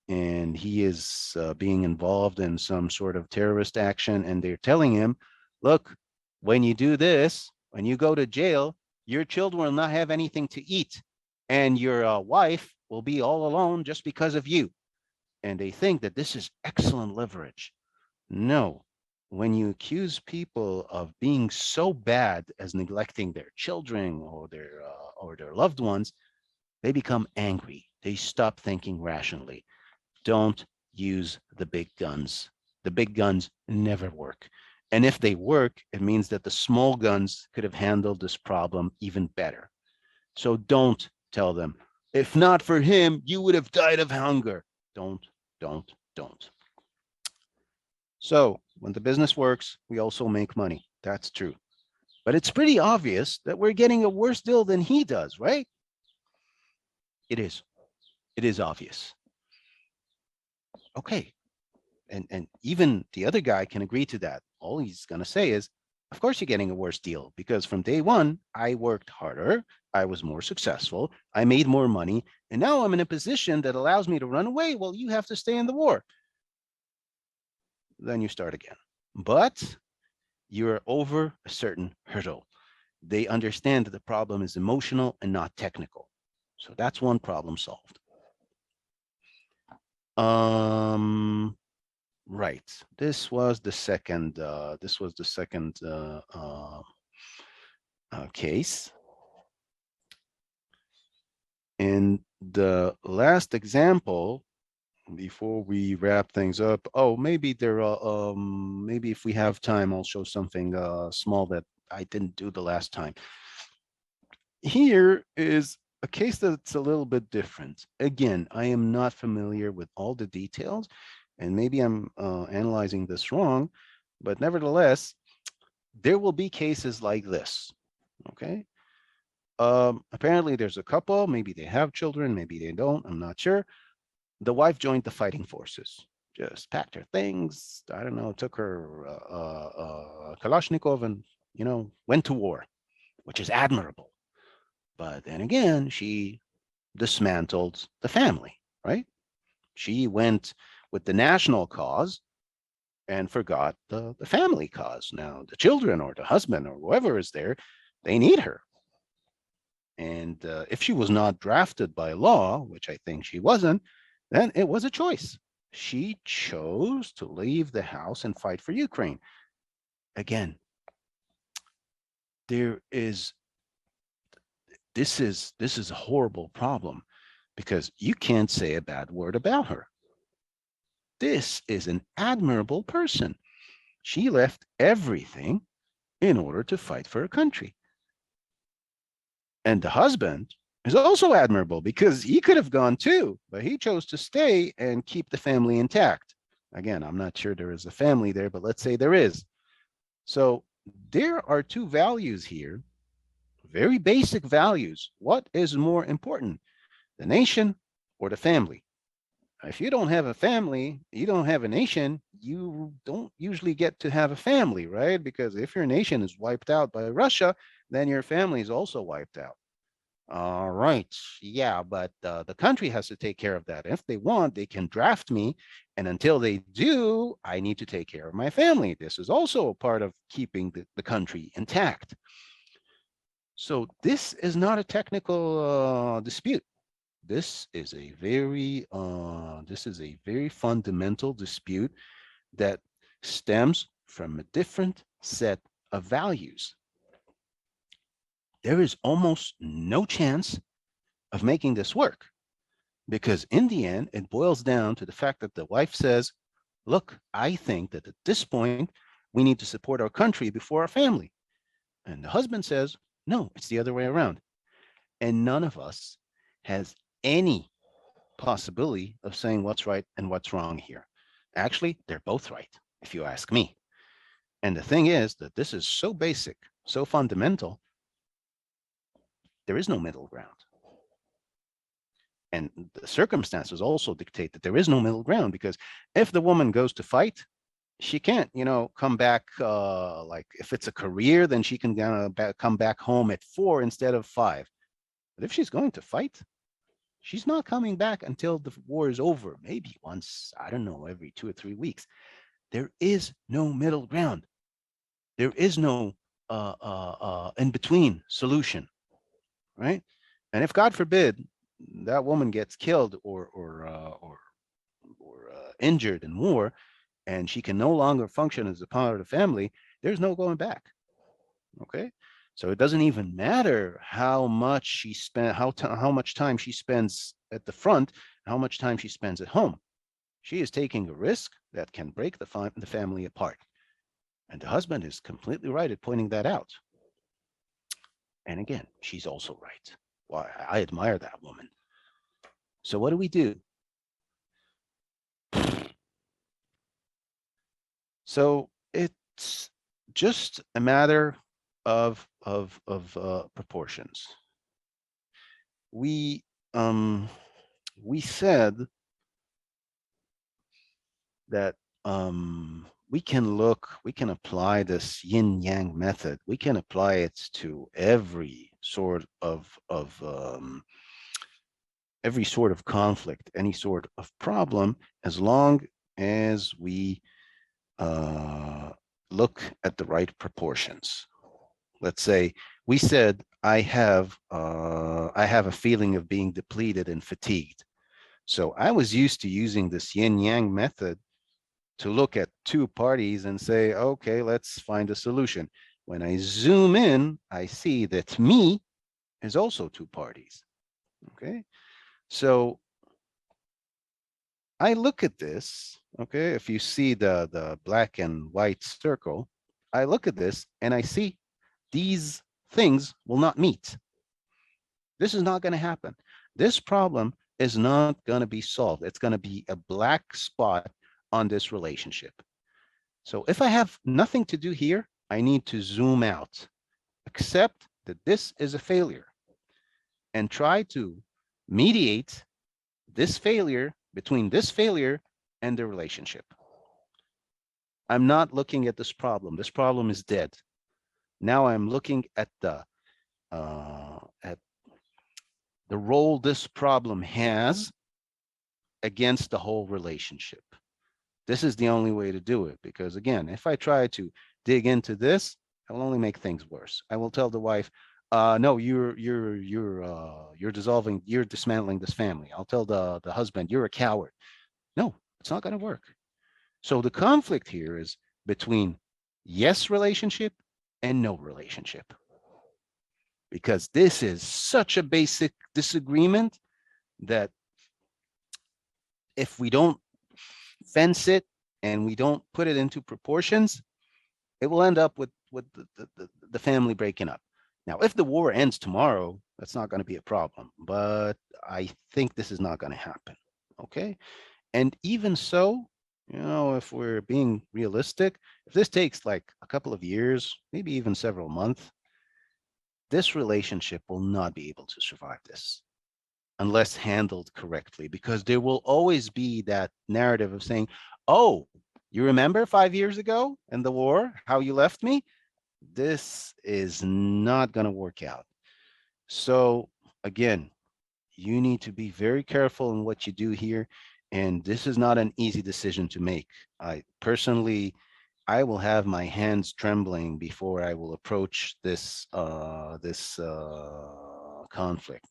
and he is being involved in some sort of terrorist action, and they're telling him, look, when you do this, when you go to jail, your children will not have anything to eat, and your wife will be all alone just because of you. And they think that this is excellent leverage. No, when you accuse people of being so bad as neglecting their children or their loved ones, they become angry. They stop thinking rationally. Don't use the big guns. The big guns never work. And if they work, it means that the small guns could have handled this problem even better. So don't tell them, if not for him, you would have died of hunger. Don't. So when the business works, we also make money. That's true. But it's pretty obvious that we're getting a worse deal than he does, right? It is. It is obvious. Okay. And even the other guy can agree to that. All he's going to say is, of course you're getting a worse deal, because from day one, I worked harder, I was more successful, I made more money, and now I'm in a position that allows me to run away while you have to stay in the war. Then you start again. But you're over a certain hurdle. They understand that the problem is emotional and not technical. So that's one problem solved. Right. This was the second. Case. And the last example, before we wrap things up, maybe there are maybe if we have time, I'll show something small that I didn't do the last time. Here is a case that's a little bit different. Again, I am not familiar with all the details, and maybe I'm analyzing this wrong, but nevertheless, there will be cases like this. Okay. Apparently there's a couple, maybe they have children, maybe they don't, I'm not sure. The wife joined the fighting forces, just packed her things, I don't know, took her Kalashnikov and, went to war, which is admirable. But then again, she dismantled the family, right? She went with the national cause and forgot the family cause. Now, the children or the husband or whoever is there, they need her. And if she was not drafted by law, which I think she wasn't, then it was a choice. She chose to leave the house and fight for Ukraine. Again, this is a horrible problem because you can't say a bad word about her. This is an admirable person. She left everything in order to fight for her country. And the husband is also admirable because he could have gone too, but he chose to stay and keep the family intact. Again, I'm not sure there is a family there, but let's say there is. So there are two values here, very basic values. What is more important, the nation or the family? If you don't have a family, you don't have a nation, you don't usually get to have a family, right? Because if your nation is wiped out by Russia, then your family is also wiped out. All right. Yeah, but the country has to take care of that. If they want, they can draft me. And until they do, I need to take care of my family. This is also a part of keeping the country intact. So this is not a technical dispute. This is a very fundamental dispute that stems from a different set of values. There is almost no chance of making this work because in the end, it boils down to the fact that the wife says, look, I think that at this point, we need to support our country before our family. And the husband says, no, it's the other way around. And none of us has any possibility of saying what's right and what's wrong here. Actually, they're both right, if you ask me. And the thing is that this is so basic, so fundamental, there is no middle ground. And the circumstances also dictate that there is no middle ground because if the woman goes to fight, she can't, come back, like if it's a career, then she can come back home at 4 instead of 5. But if she's going to fight, she's not coming back until the war is over, maybe once, I don't know, every 2 or 3 weeks. There is no middle ground. There is no in-between solution, right? And if God forbid that woman gets killed or injured in war, and she can no longer function as a part of the family, there's no going back. Okay, so it doesn't even matter how much she spent, how much time she spends at the front, how much time she spends at home. She is taking a risk that can break the family apart. And the husband is completely right at pointing that out. And again, she's also right. Why, I admire that woman. So what do we do? So it's just a matter of proportions. We said that we can apply this yin yang method. We can apply it to every sort of conflict, any sort of problem, as long as we look at the right proportions. Let's say we said I have a feeling of being depleted and fatigued. So I was used to using this yin yang method to look at two parties and say, okay, let's find a solution. When I zoom in, I see that me is also two parties. Okay. So I look at this, okay, if you see the black and white circle, I look at this and I see these things will not meet. This is not going to happen. This problem is not going to be solved. It's going to be a black spot on this relationship. So if I have nothing to do here, I need to zoom out, accept that this is a failure, and try to mediate this failure between this failure and the relationship. I'm not looking at this problem. This problem is dead. Now I'm looking at the role this problem has against the whole relationship. This is the only way to do it, because again, if I try to dig into this, I will only make things worse. I will tell the wife, no, you're dissolving, you're dismantling this family. I'll tell the husband, you're a coward. No, it's not going to work. So the conflict here is between yes relationship and no relationship, because this is such a basic disagreement that if we don't fence it and we don't put it into proportions, it will end up with the family breaking up. Now, if the war ends tomorrow, that's not going to be a problem, but I think this is not going to happen. Okay. And even so, you know, if we're being realistic, if this takes like a couple of years, maybe even several months, this relationship will not be able to survive this unless handled correctly, because there will always be that narrative of saying, oh, you remember 5 years ago in the war, how you left me? This is not going to work out. So again, you need to be very careful in what you do here. And this is not an easy decision to make. I personally, I will have my hands trembling before I will approach this conflict.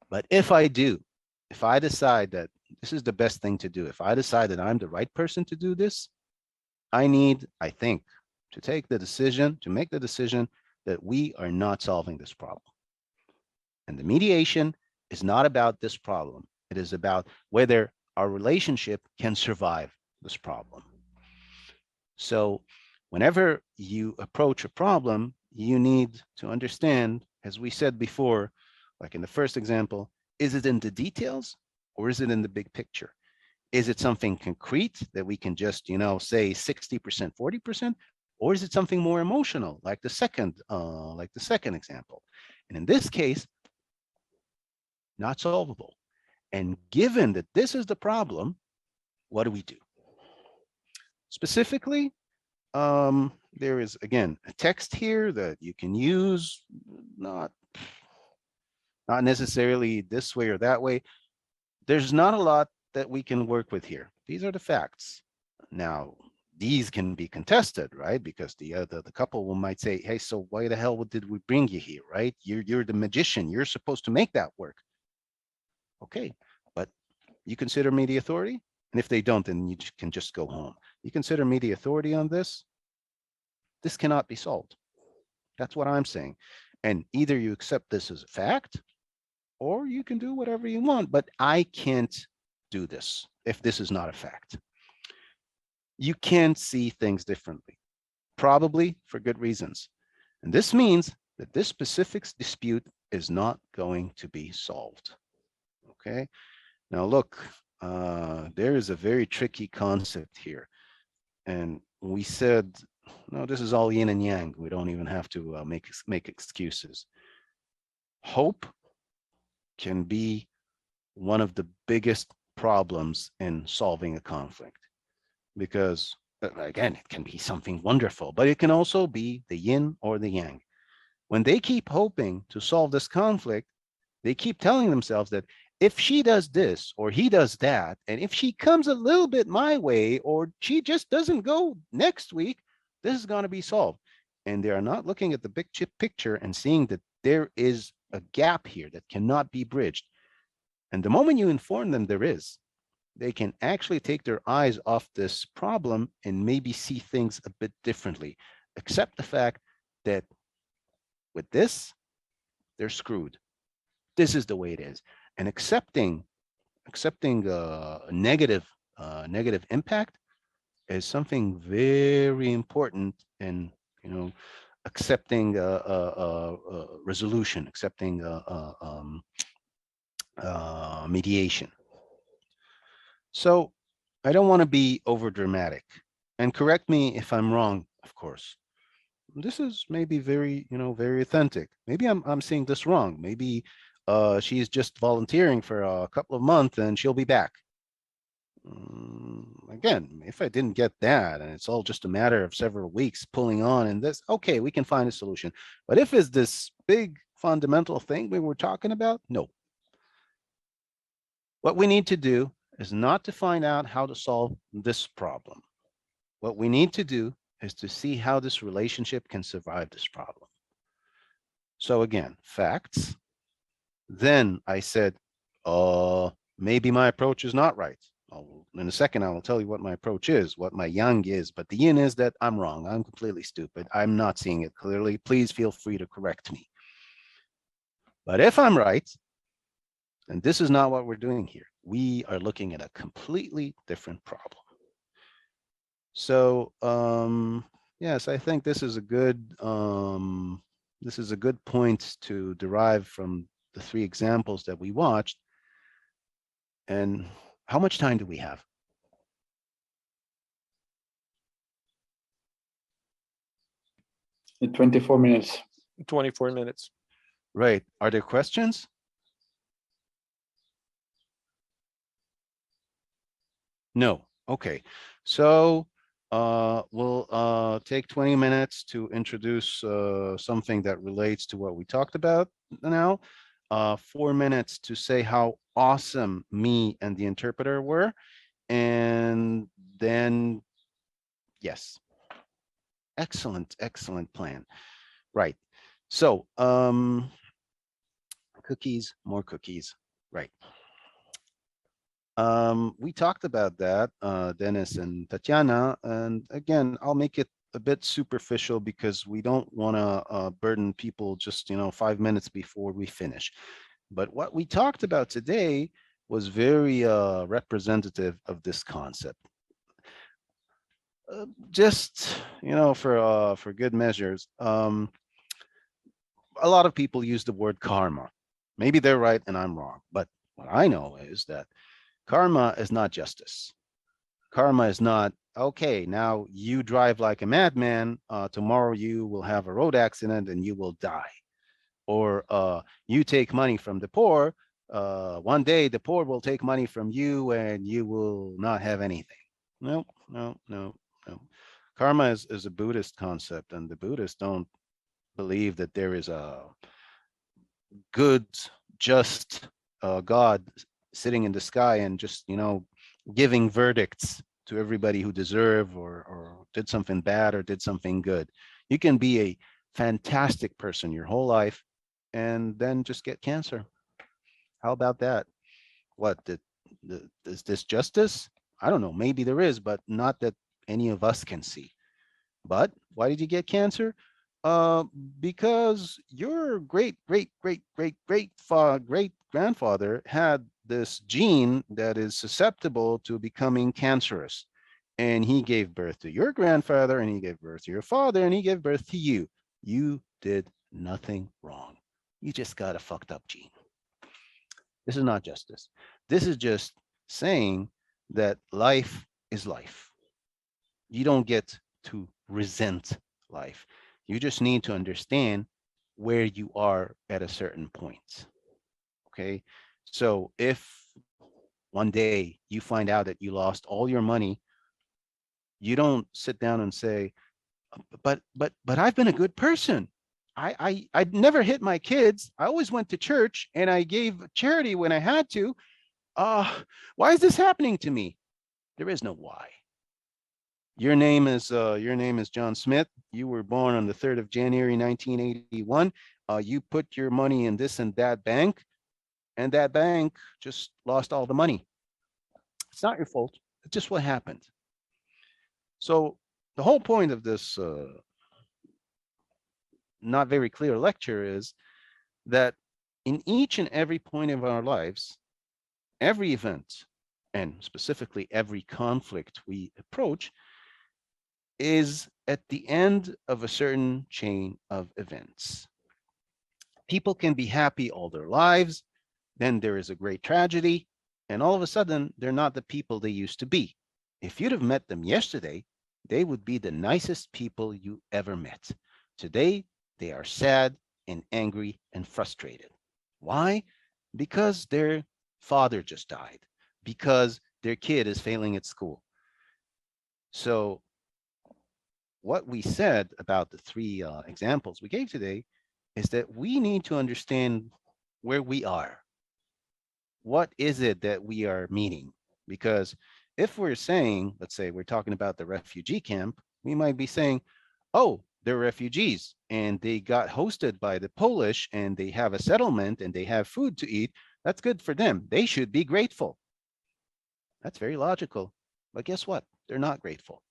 But if I do, if I decide that this is the best thing to do, if I decide that I'm the right person to do this, I think, to make the decision that we are not solving this problem. And the mediation is not about this problem. It is about whether our relationship can survive this problem. So whenever you approach a problem, you need to understand, as we said before, like in the first example, is it in the details or is it in the big picture? Is it something concrete that we can just, you know, say 60%, 40%, or is it something more emotional, like the second example? And in this case, not solvable. And given that this is the problem, what do we do? Specifically, there is, again, a text here that you can use, not necessarily this way or that way. There's not a lot that we can work with here. These are the facts. Now, these can be contested, right? Because the couple might say, hey, so why the hell did we bring you here, right? You're the magician. You're supposed to make that work. Okay, but you consider me the authority? And if they don't, then you can just go home. You consider me the authority on this? This cannot be solved. That's what I'm saying. And either you accept this as a fact, or you can do whatever you want, but I can't do this if this is not a fact. You can see things differently, probably for good reasons. And this means that this specific dispute is not going to be solved. Okay. Now look, there is a very tricky concept here. And we said, no, this is all yin and yang. We don't even have to make excuses. Hope can be one of the biggest problems in solving a conflict, because again, it can be something wonderful, but it can also be the yin or the yang. When they keep hoping to solve this conflict, they keep telling themselves that if she does this or he does that, and if she comes a little bit my way, or she just doesn't go next week, this is going to be solved. And they are not looking at the big picture and seeing that there is a gap here that cannot be bridged. And the moment you inform them there is, they can actually take their eyes off this problem and maybe see things a bit differently. Accept the fact that with this, they're screwed. This is the way it is. And accepting negative impact is something very important in, accepting resolution, accepting mediation. So I don't want to be over dramatic, and correct me if I'm wrong, of course. This is maybe very, very authentic. Maybe I'm seeing this wrong. Maybe she's just volunteering for a couple of months and she'll be back. Again, if I didn't get that and it's all just a matter of several weeks pulling on and this, okay, we can find a solution. But if it's this big fundamental thing we were talking about, no. What we need to do is not to find out how to solve this problem. What we need to do is to see how this relationship can survive this problem. So again, facts. Then I said, maybe my approach is not right. In a second, I will tell you what my approach is, what my yang is, but the yin is that I'm wrong. I'm completely stupid. I'm not seeing it clearly. Please feel free to correct me. But if I'm right, and this is not what we're doing here, we are looking at a completely different problem. So yes, I think this is a good point to derive from the 3 examples that we watched. And how much time do we have? In 24 minutes. 24 minutes. Right. Are there questions? No. Okay. So we'll take 20 minutes to introduce something that relates to what we talked about now. 4 minutes to say how awesome me and the interpreter were. And then, yes. Excellent, excellent plan. Right. So cookies, more cookies. Right. We talked about that, Dennis and Tatiana, and again, I'll make it a bit superficial because we don't want to burden people just 5 minutes before we finish. But what we talked about today was very representative of this concept. Just for good measures, a lot of people use the word karma. Maybe they're right and I'm wrong, but what I know is that karma is not justice. Karma is not, okay, now you drive like a madman, tomorrow you will have a road accident and you will die. Or you take money from the poor, one day the poor will take money from you and you will not have anything. No, no, no, no. Karma is a Buddhist concept, and the Buddhists don't believe that there is a good, just God sitting in the sky and just, giving verdicts to everybody who deserve or did something bad or did something good. You can be a fantastic person your whole life and then just get cancer. How about that? What, is this justice? I don't know, maybe there is, but not that any of us can see. But why did you get cancer? Because your great grandfather had this gene that is susceptible to becoming cancerous. And he gave birth to your grandfather, and he gave birth to your father, and he gave birth to you. You did nothing wrong. You just got a fucked up gene. This is not justice. This is just saying that life is life. You don't get to resent life. You just need to understand where you are at a certain point. Okay. So if one day you find out that you lost all your money, you don't sit down and say, but I've been a good person. I never hit my kids. I always went to church and I gave charity when I had to. Why is this happening to me? There is no why. Your name is John Smith. You were born on the 3rd of January, 1981. you put your money in this and that bank, and that bank just lost all the money. It's not your fault. It's just what happened. So the whole point of this not very clear lecture is that in each and every point of our lives, every event, and specifically every conflict we approach, is at the end of a certain chain of events. People can be happy all their lives, then there is a great tragedy, and all of a sudden, they're not the people they used to be. If you'd have met them yesterday, they would be the nicest people you ever met. Today, they are sad and angry and frustrated. Why? Because their father just died, because their kid is failing at school. So what we said about the three examples we gave today is that we need to understand where we are. What is it that we are meeting? Because if we're saying, let's say we're talking about the refugee camp, we might be saying, oh, they're refugees and they got hosted by the Polish and they have a settlement and they have food to eat. That's good for them. They should be grateful. That's very logical. But guess what? They're not grateful.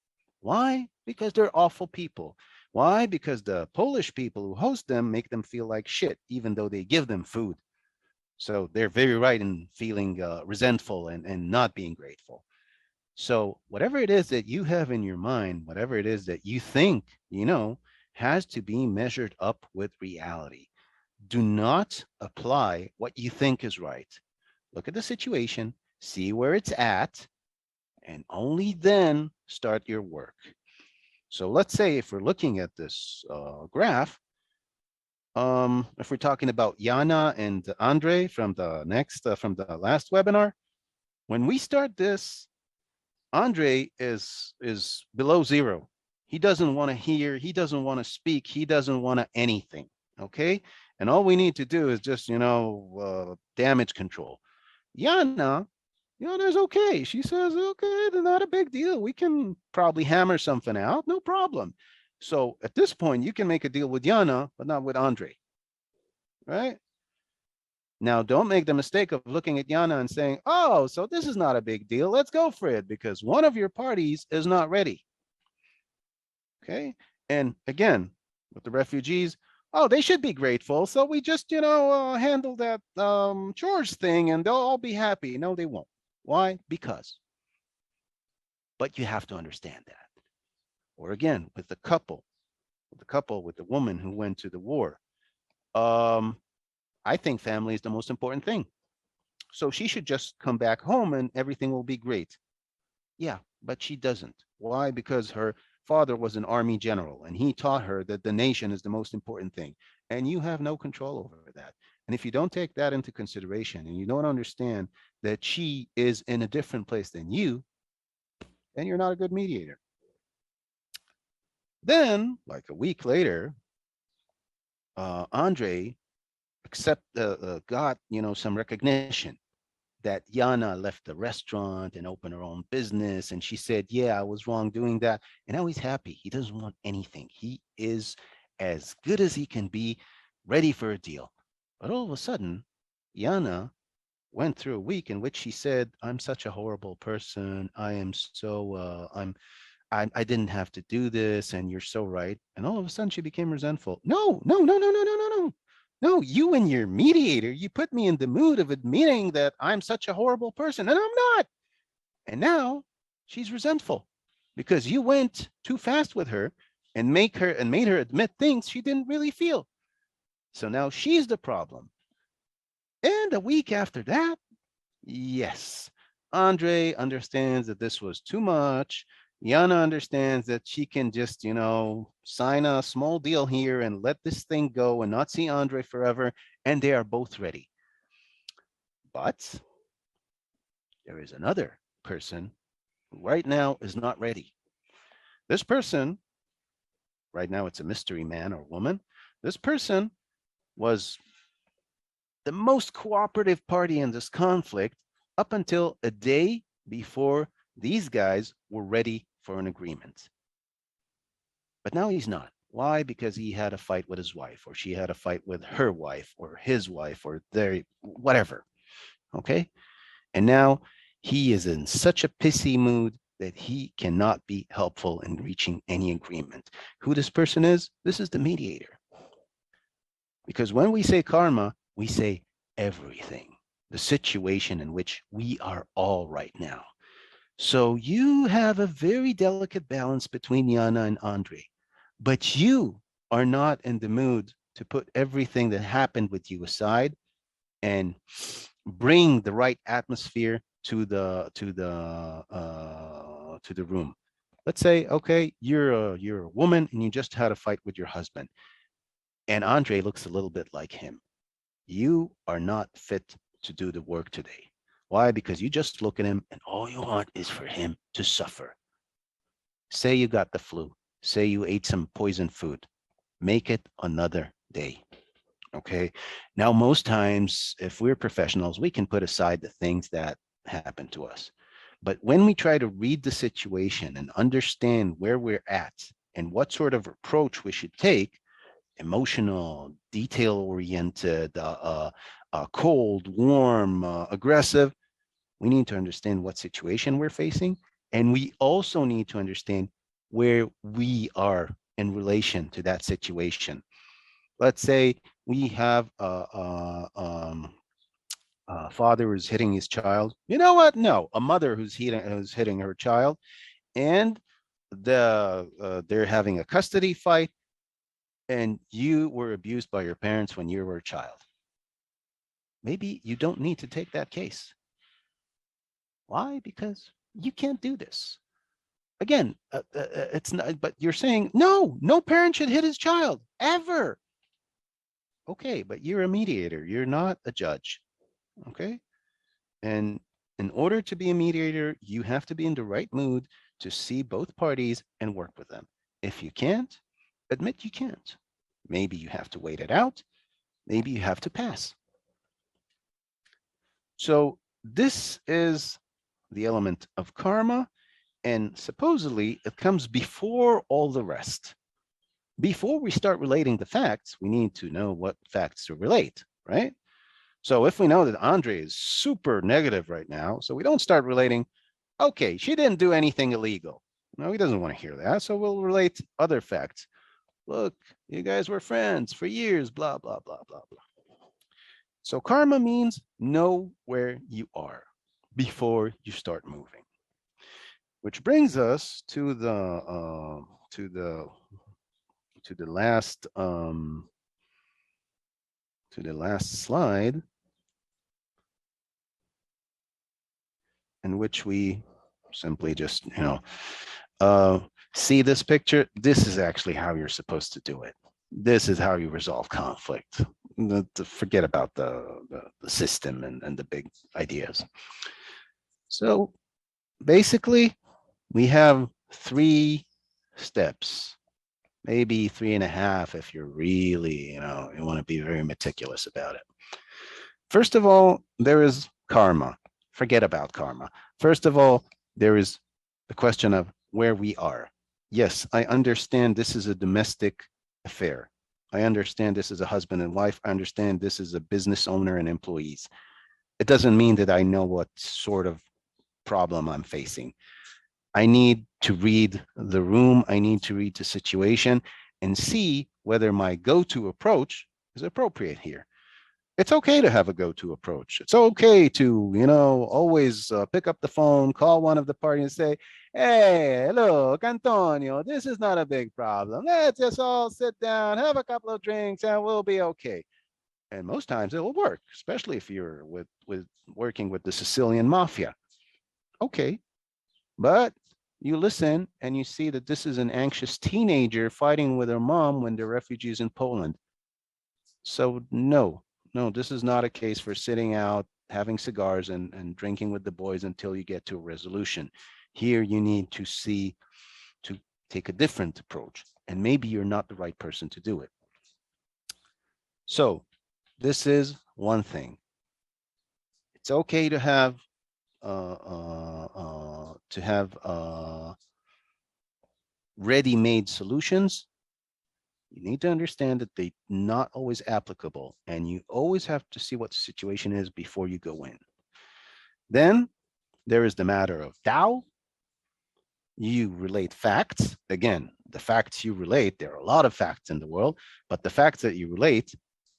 Why? Because they're awful people. Why? Because the Polish people who host them make them feel like shit, even though they give them food. So they're very right in feeling resentful and not being grateful. So whatever it is that you have in your mind, whatever it is that you think, you know, has to be measured up with reality. Do not apply what you think is right. Look at the situation, see where it's at, and only then start your work. So let's say if we're looking at this graph, if we're talking about Yana and Andre from the last webinar, when we start this, Andre is below zero. He doesn't want to hear, he doesn't want to speak, he doesn't want to anything. Okay, and all we need to do is just damage control. Yana's okay. She says, okay, they're not a big deal. We can probably hammer something out, no problem. So at this point, you can make a deal with Yana, but not with Andre, right? Now, don't make the mistake of looking at Yana and saying, oh, so this is not a big deal. Let's go for it, because one of your parties is not ready. Okay. And again, with the refugees, oh, they should be grateful. So we just, handle that chores thing and they'll all be happy. No, they won't. Why? Because. But you have to understand that. Or again, with the couple, with the woman who went to the war. I think family is the most important thing. So she should just come back home and everything will be great. Yeah, but she doesn't. Why? Because her father was an army general and he taught her that the nation is the most important thing. And you have no control over that. And if you don't take that into consideration and you don't understand that she is in a different place than you, then you're not a good mediator. Then, like a week later, Andre got some recognition that Yana left the restaurant and opened her own business, and she said, "Yeah, I was wrong doing that." And now he's happy. He doesn't want anything. He is as good as he can be, ready for a deal. But all of a sudden, Yana went through a week in which she said, "I'm such a horrible person. I am so I didn't have to do this, and you're so right." And all of a sudden, she became resentful. No, no, no, no, no, no, no, no. No, you and your mediator, you put me in the mood of admitting that I'm such a horrible person, and I'm not. And now she's resentful because you went too fast with her and made her admit things she didn't really feel. So now she's the problem. And a week after that, yes, Andre understands that this was too much. Yana understands that she can just, sign a small deal here and let this thing go and not see Andre forever. And they are both ready. But there is another person who right now is not ready. This person, right now it's a mystery man or woman. This person was the most cooperative party in this conflict up until a day before these guys were ready for an agreement. But now he's not. Why? Because he had a fight with his wife, or she had a fight with her wife, or his wife, or their whatever. Okay. And now he is in such a pissy mood that he cannot be helpful in reaching any agreement. Who this person is? This is the mediator. Because when we say karma, we say everything, the situation in which we are all right now. So you have a very delicate balance between Yana and Andre, but you are not in the mood to put everything that happened with you aside and bring the right atmosphere to the room. Let's say, okay, you're a woman and you just had a fight with your husband, and Andre looks a little bit like him. You are not fit to do the work today. Why? Because you just look at him and all you want is for him to suffer. Say you got the flu. Say you ate some poison food. Make it another day. Okay. Now, most times, if we're professionals, we can put aside the things that happen to us. But when we try to read the situation and understand where we're at and what sort of approach we should take, emotional, detail oriented, cold, warm, aggressive, we need to understand what situation we're facing. And we also need to understand where we are in relation to that situation. Let's say we have a father who's hitting his child. You know what? No, a mother who's hitting her child, and they're having a custody fight, and you were abused by your parents when you were a child. Maybe you don't need to take that case. Why? Because you can't do this. Again, it's not, but you're saying, no, no parent should hit his child ever. Okay, but you're a mediator. You're not a judge. Okay. And in order to be a mediator, you have to be in the right mood to see both parties and work with them. If you can't, admit you can't. Maybe you have to wait it out. Maybe you have to pass. So this is the element of karma, and supposedly it comes before all the rest. Before we start relating the facts, we need to know what facts to relate, right? So if we know that Andre is super negative right now, so we don't start relating, okay, she didn't do anything illegal. No, he doesn't want to hear that. So we'll relate other facts. Look, you guys were friends for years, blah, blah, blah, blah, blah. So karma means know where you are before you start moving. Which brings us to the last slide, in which we simply just, see this picture. This is actually how you're supposed to do it. This is how you resolve conflict. Forget about the system and the big ideas. So basically, we have 3 steps, maybe 3.5 if you're really, you want to be very meticulous about it. First of all, there is karma. Forget about karma. First of all, there is the question of where we are. Yes, I understand this is a domestic affair. I understand this is a husband and wife. I understand this is a business owner and employees. It doesn't mean that I know what sort of problem I'm facing. I need to read the room. I need to read the situation and see whether my go-to approach is appropriate here. It's okay to have a go-to approach. It's okay to, always pick up the phone, call one of the parties and say, hey, look, Antonio, this is not a big problem. Let's just all sit down, have a couple of drinks, and we'll be okay. And most times it will work, especially if you're with working with the Sicilian mafia. Okay, but you listen and you see that this is an anxious teenager fighting with her mom when they're refugees in Poland. So no, this is not a case for sitting out, having cigars and drinking with the boys until you get to a resolution. Here you need to take a different approach, and maybe you're not the right person to do it. So this is one thing. It's okay to have ready-made solutions, You need to understand that they're not always applicable, and you always have to see what the situation is before you go in. Then there is the matter of Tao. You relate facts. Again, the facts you relate, there are a lot of facts in the world, but the facts that you relate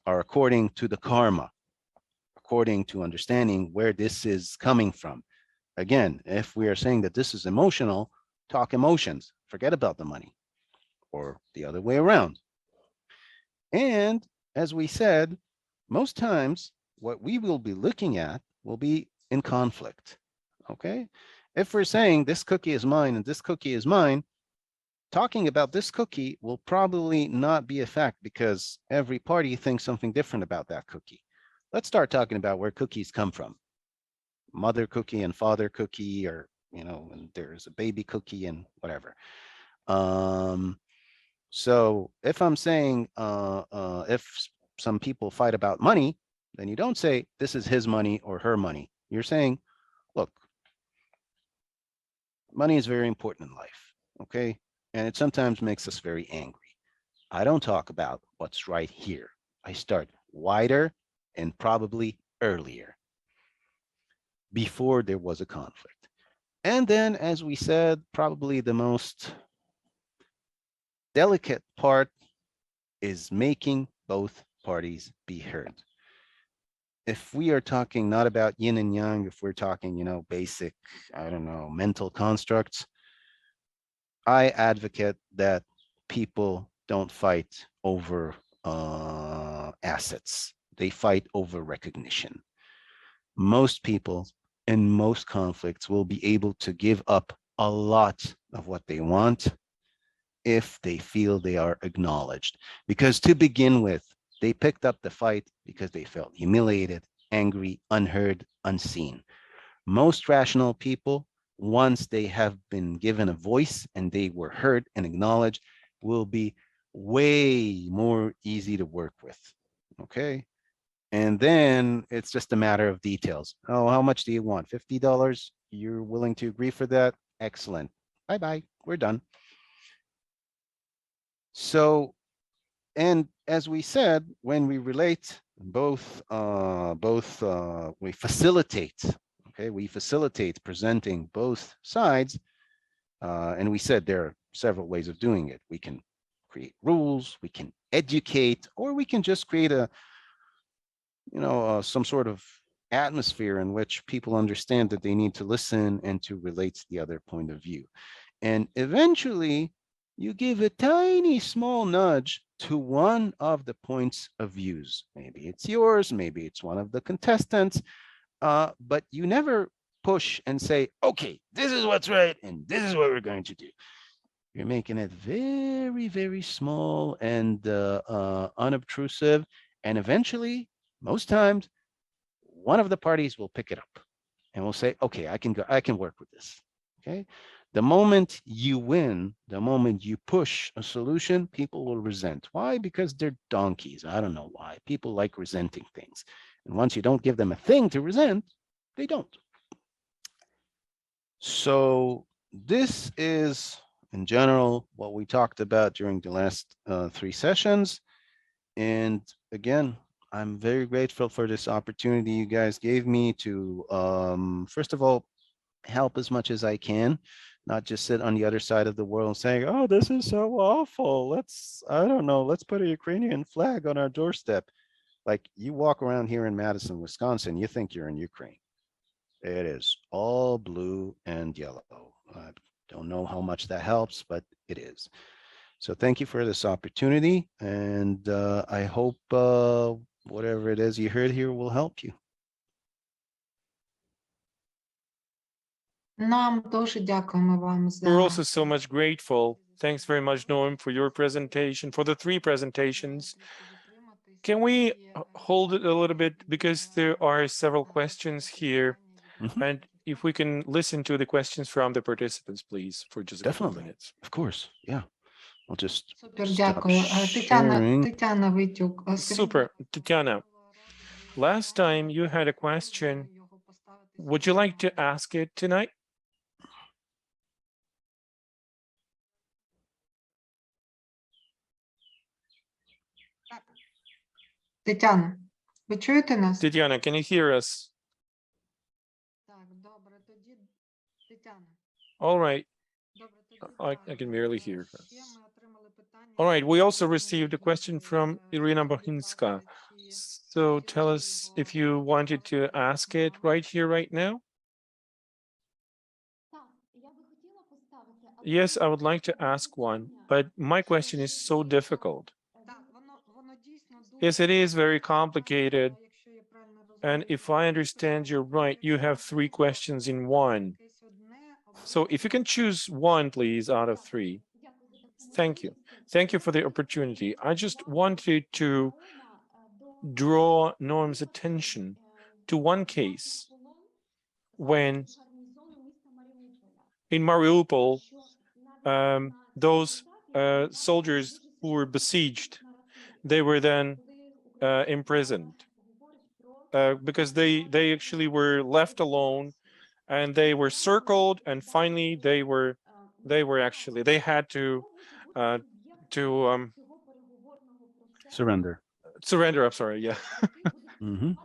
are according to the karma, according to understanding where this is coming from. Again, if we are saying that this is emotional, talk emotions, forget about the money, or the other way around. And as we said, most times what we will be looking at will be in conflict. Okay. If we're saying this cookie is mine and this cookie is mine, talking about this cookie will probably not be a fact because every party thinks something different about that cookie. Let's start talking about where cookies come from. Mother cookie and father cookie, or, and there's a baby cookie and whatever. So if I'm saying, if some people fight about money, then you don't say this is his money or her money. You're saying, look, money is very important in life, okay? And it sometimes makes us very angry. I don't talk about what's right here. I start wider and probably earlier, before there was a conflict. And then, as we said, probably the most delicate part is making both parties be heard. If we are talking not about yin and yang, if we're talking, basic, I don't know, mental constructs, I advocate that people don't fight over assets. They fight over recognition. Most people in most conflicts will be able to give up a lot of what they want if they feel they are acknowledged. Because to begin with, they picked up the fight because they felt humiliated, angry, unheard, unseen. Most rational people, once they have been given a voice and they were heard and acknowledged, will be way more easy to work with. Okay. And then it's just a matter of details. Oh, how much do you want? $50? You're willing to agree for that? Excellent. Bye-bye. We're done. So, and as we said, when we relate, we facilitate, okay, we facilitate presenting both sides, and we said there are several ways of doing it. We can create rules, we can educate, or we can just create some sort of atmosphere in which people understand that they need to listen and to relate to the other point of view. And eventually, you give a tiny small nudge to one of the points of views. Maybe it's yours, maybe it's one of the contestants, but you never push and say, okay, this is what's right and this is what we're going to do. You're making it very, very small and unobtrusive. And eventually, most times, one of the parties will pick it up and will say, okay, I can work with this. Okay. The moment you win, the moment you push a solution, people will resent. Why? Because they're donkeys. I don't know why. People like resenting things. And once you don't give them a thing to resent, they don't. So this is, in general, what we talked about during the last 3 sessions. And again, I'm very grateful for this opportunity you guys gave me to, first of all, help as much as I can, not just sit on the other side of the world saying, oh, this is so awful. I don't know, let's put a Ukrainian flag on our doorstep. Like, you walk around here in Madison, Wisconsin, you think you're in Ukraine. It is all blue and yellow. I don't know how much that helps, but it is. So thank you for this opportunity. And I hope whatever it is you heard here will help you. Нам дуже дякуємо вам We're за also so much grateful. Thanks very much, Noam, for your presentation, for the 3 presentations. Can we hold it a little bit, because there are several questions here, and if we can listen to the questions from the participants, please, for just a couple of Definitely. minutes. Of course, yeah. I'll just Супер, stop дякую. sharing. Тетяна Витюк. Super. Tatiana, last time you had a question. Would you like to ask it tonight? Тетяна, ви чуєте нас? Tatiana, can you hear us? Так, добре, тоді Тетяна. All right. Добре, тоді I так. can barely hear her. Ще ми отримали питання. All right. We also відповідно received a від, question from Irina будь Bohinska. ласка, чи So хотіли tell ви us його if you wanted to поставити ask на it right here, right now. Так, я би хотіла поставити, але Yes, I would like to таке ask one, питання, but my що question is ще so є, difficult. Так, воно дійсно дуже Yes, it is very складне complicated. питання, якщо я правильно And розумію, if то I ви understand you запитали, right, you якщо have three можливо, questions in one. якесь одне So if you can choose one, please, out of three. дякую за таку Thank you. можливість. Thank you Я for the хотіла opportunity. I звернути just увагу wanted to Наома до draw Noam's випадку, attention to взяття one case в полон when гарнізону міста Маріуполя. in Mariupol, Що навіть на those фотографіях soldiers дуже who were сильно besieged, наративі. they were then Коли українська imprisoned говорить про because they actually were left alone and they were circled and finally they had to Surrender. surrender. I'm sorry. Yeah. Mhm.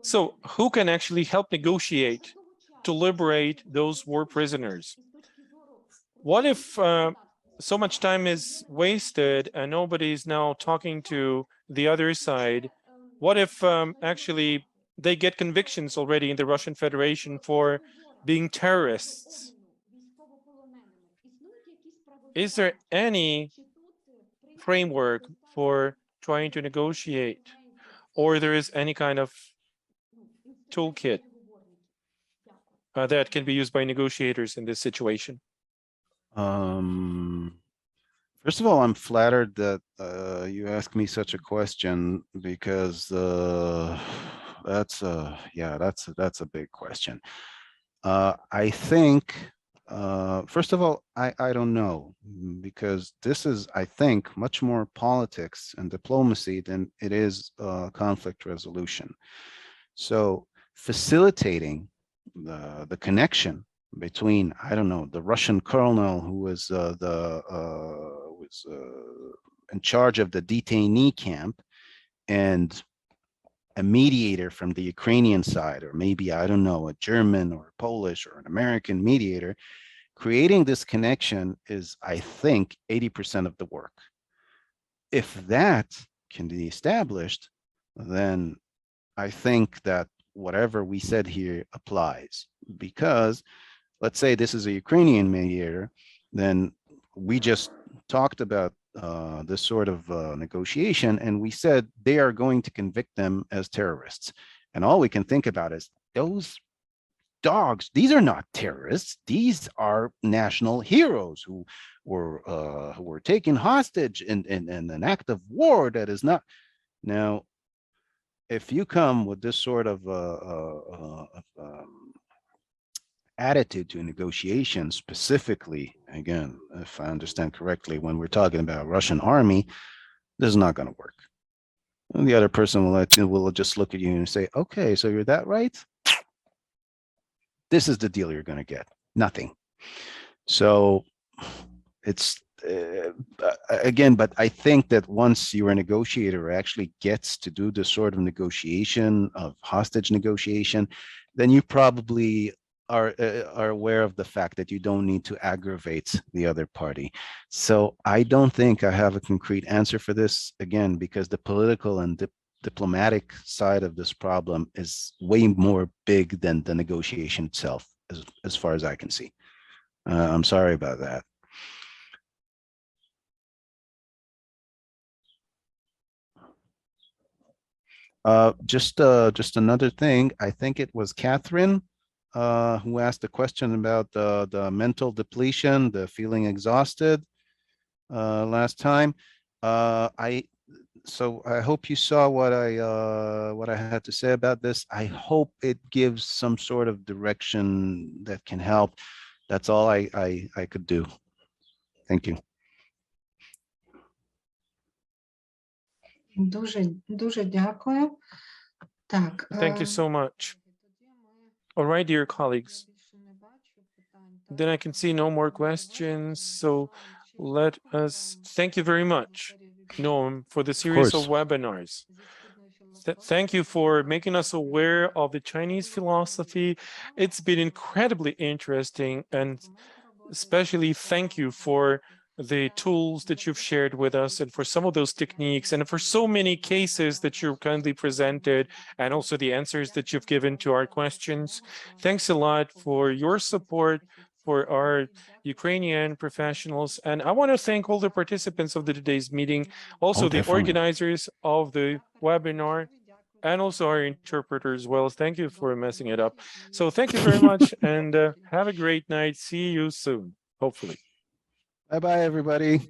So who can actually help negotiate to liberate those war prisoners? What if so much time is wasted and nobody is now talking to the other side? What if actually they get convictions already in the Russian Federation for being terrorists? Is there any framework for trying to negotiate, or there is any kind of toolkit that can be used by negotiators in this situation? First of all, I'm flattered that you asked me such a question because that's a big question. I think first of all, I don't know because this is, I think, much more politics and diplomacy than it is conflict resolution. So facilitating the connection between, I don't know, the Russian colonel who was in charge of the detainee camp and a mediator from the Ukrainian side, or maybe, I don't know, a German or a Polish or an American mediator, creating this connection is, I think, 80% of the work. If that can be established, then I think that whatever we said here applies, because let's say this is a Ukrainian mediator, then we just talked about this sort of negotiation, and we said they are going to convict them as terrorists. And all we can think about is those dogs, these are not terrorists. These are national heroes who were taken hostage in an act of war that is not. Now, if you come with this sort of attitude to negotiation, specifically, again, if I understand correctly, when we're talking about Russian army, this is not going to work. And the other person will just look at you and say, okay, so you're that right? This is the deal you're going to get. Nothing. So it's again, but I think that once you're a negotiator who actually gets to do this sort of negotiation, of hostage negotiation, then you probably are aware of the fact that you don't need to aggravate the other party. So I don't think I have a concrete answer for this, again, because the political and diplomatic side of this problem is way more big than the negotiation itself, as far as I can see. I'm sorry about that. Just another thing, I think it was Catherine who asked a question about the mental depletion, the feeling exhausted last time. So I hope you saw what I had to say about this. I hope it gives some sort of direction that can help. That's all I could do. Thank you. Дуже дякую. Так. Thank you so much. All right, dear colleagues. Then I can see no more questions. So let us thank you very much, Noam, for the series of course. webinars. Thank you for making us aware of the Chinese philosophy. It's been incredibly interesting, and especially thank you for the tools that you've shared with us and for some of those techniques and for so many cases that you've kindly presented and also the answers that you've given to our questions. Thanks a lot for your support for our Ukrainian professionals. And I want to thank all the participants of today's meeting, also the Definitely. organizers of the webinar, and also our interpreter as well. Thank you for messing it up. So thank you very much, and have a great night. See you soon, hopefully. Bye-bye, everybody.